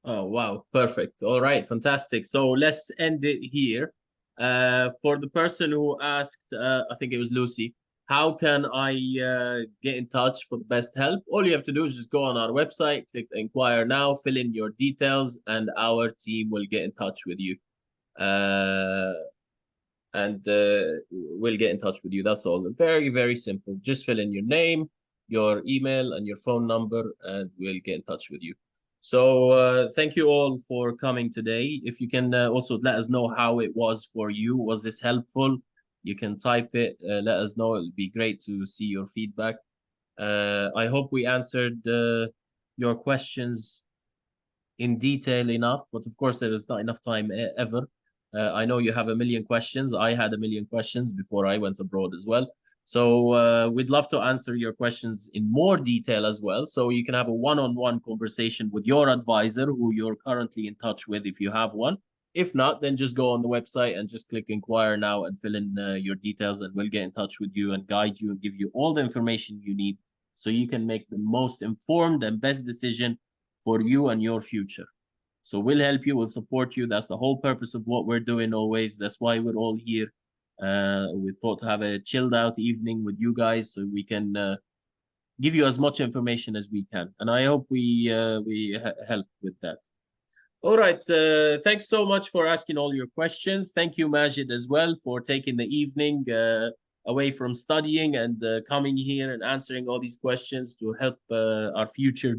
A: Oh, wow. Perfect. All right. Fantastic. So let's end it here. For the person who asked, I think it was Lucy, how can I get in touch for the best help? All you have to do is just go on our website, click inquire now, fill in your details, and our team will get in touch with you. And we'll get in touch with you. That's all. Very, very simple. Just fill in your name, your email, and your phone number, and we'll get in touch with you. So thank you all for coming today. If you can also let us know how it was for you. Was this helpful? You can type it. Let us know. It'll be great to see your feedback. I hope we answered your questions in detail enough, but of course there is not enough time ever. I know you have a million questions. I had a million questions before I went abroad as well. So we'd love to answer your questions in more detail as well. So you can have a one-on-one conversation with your advisor who you're currently in touch with if you have one. If not, then just go on the website and just click inquire now and fill in your details, and we'll get in touch with you and guide you and give you all the information you need so you can make the most informed and best decision for you and your future. So we'll help you, we'll support you. That's the whole purpose of what we're doing always. That's why we're all here. We thought to have a chilled out evening with you guys so we can give you as much information as we can. And I hope we help with that. All right. Thanks so much for asking all your questions. Thank you, Majid, as well, for taking the evening away from studying and coming here and answering all these questions to help our future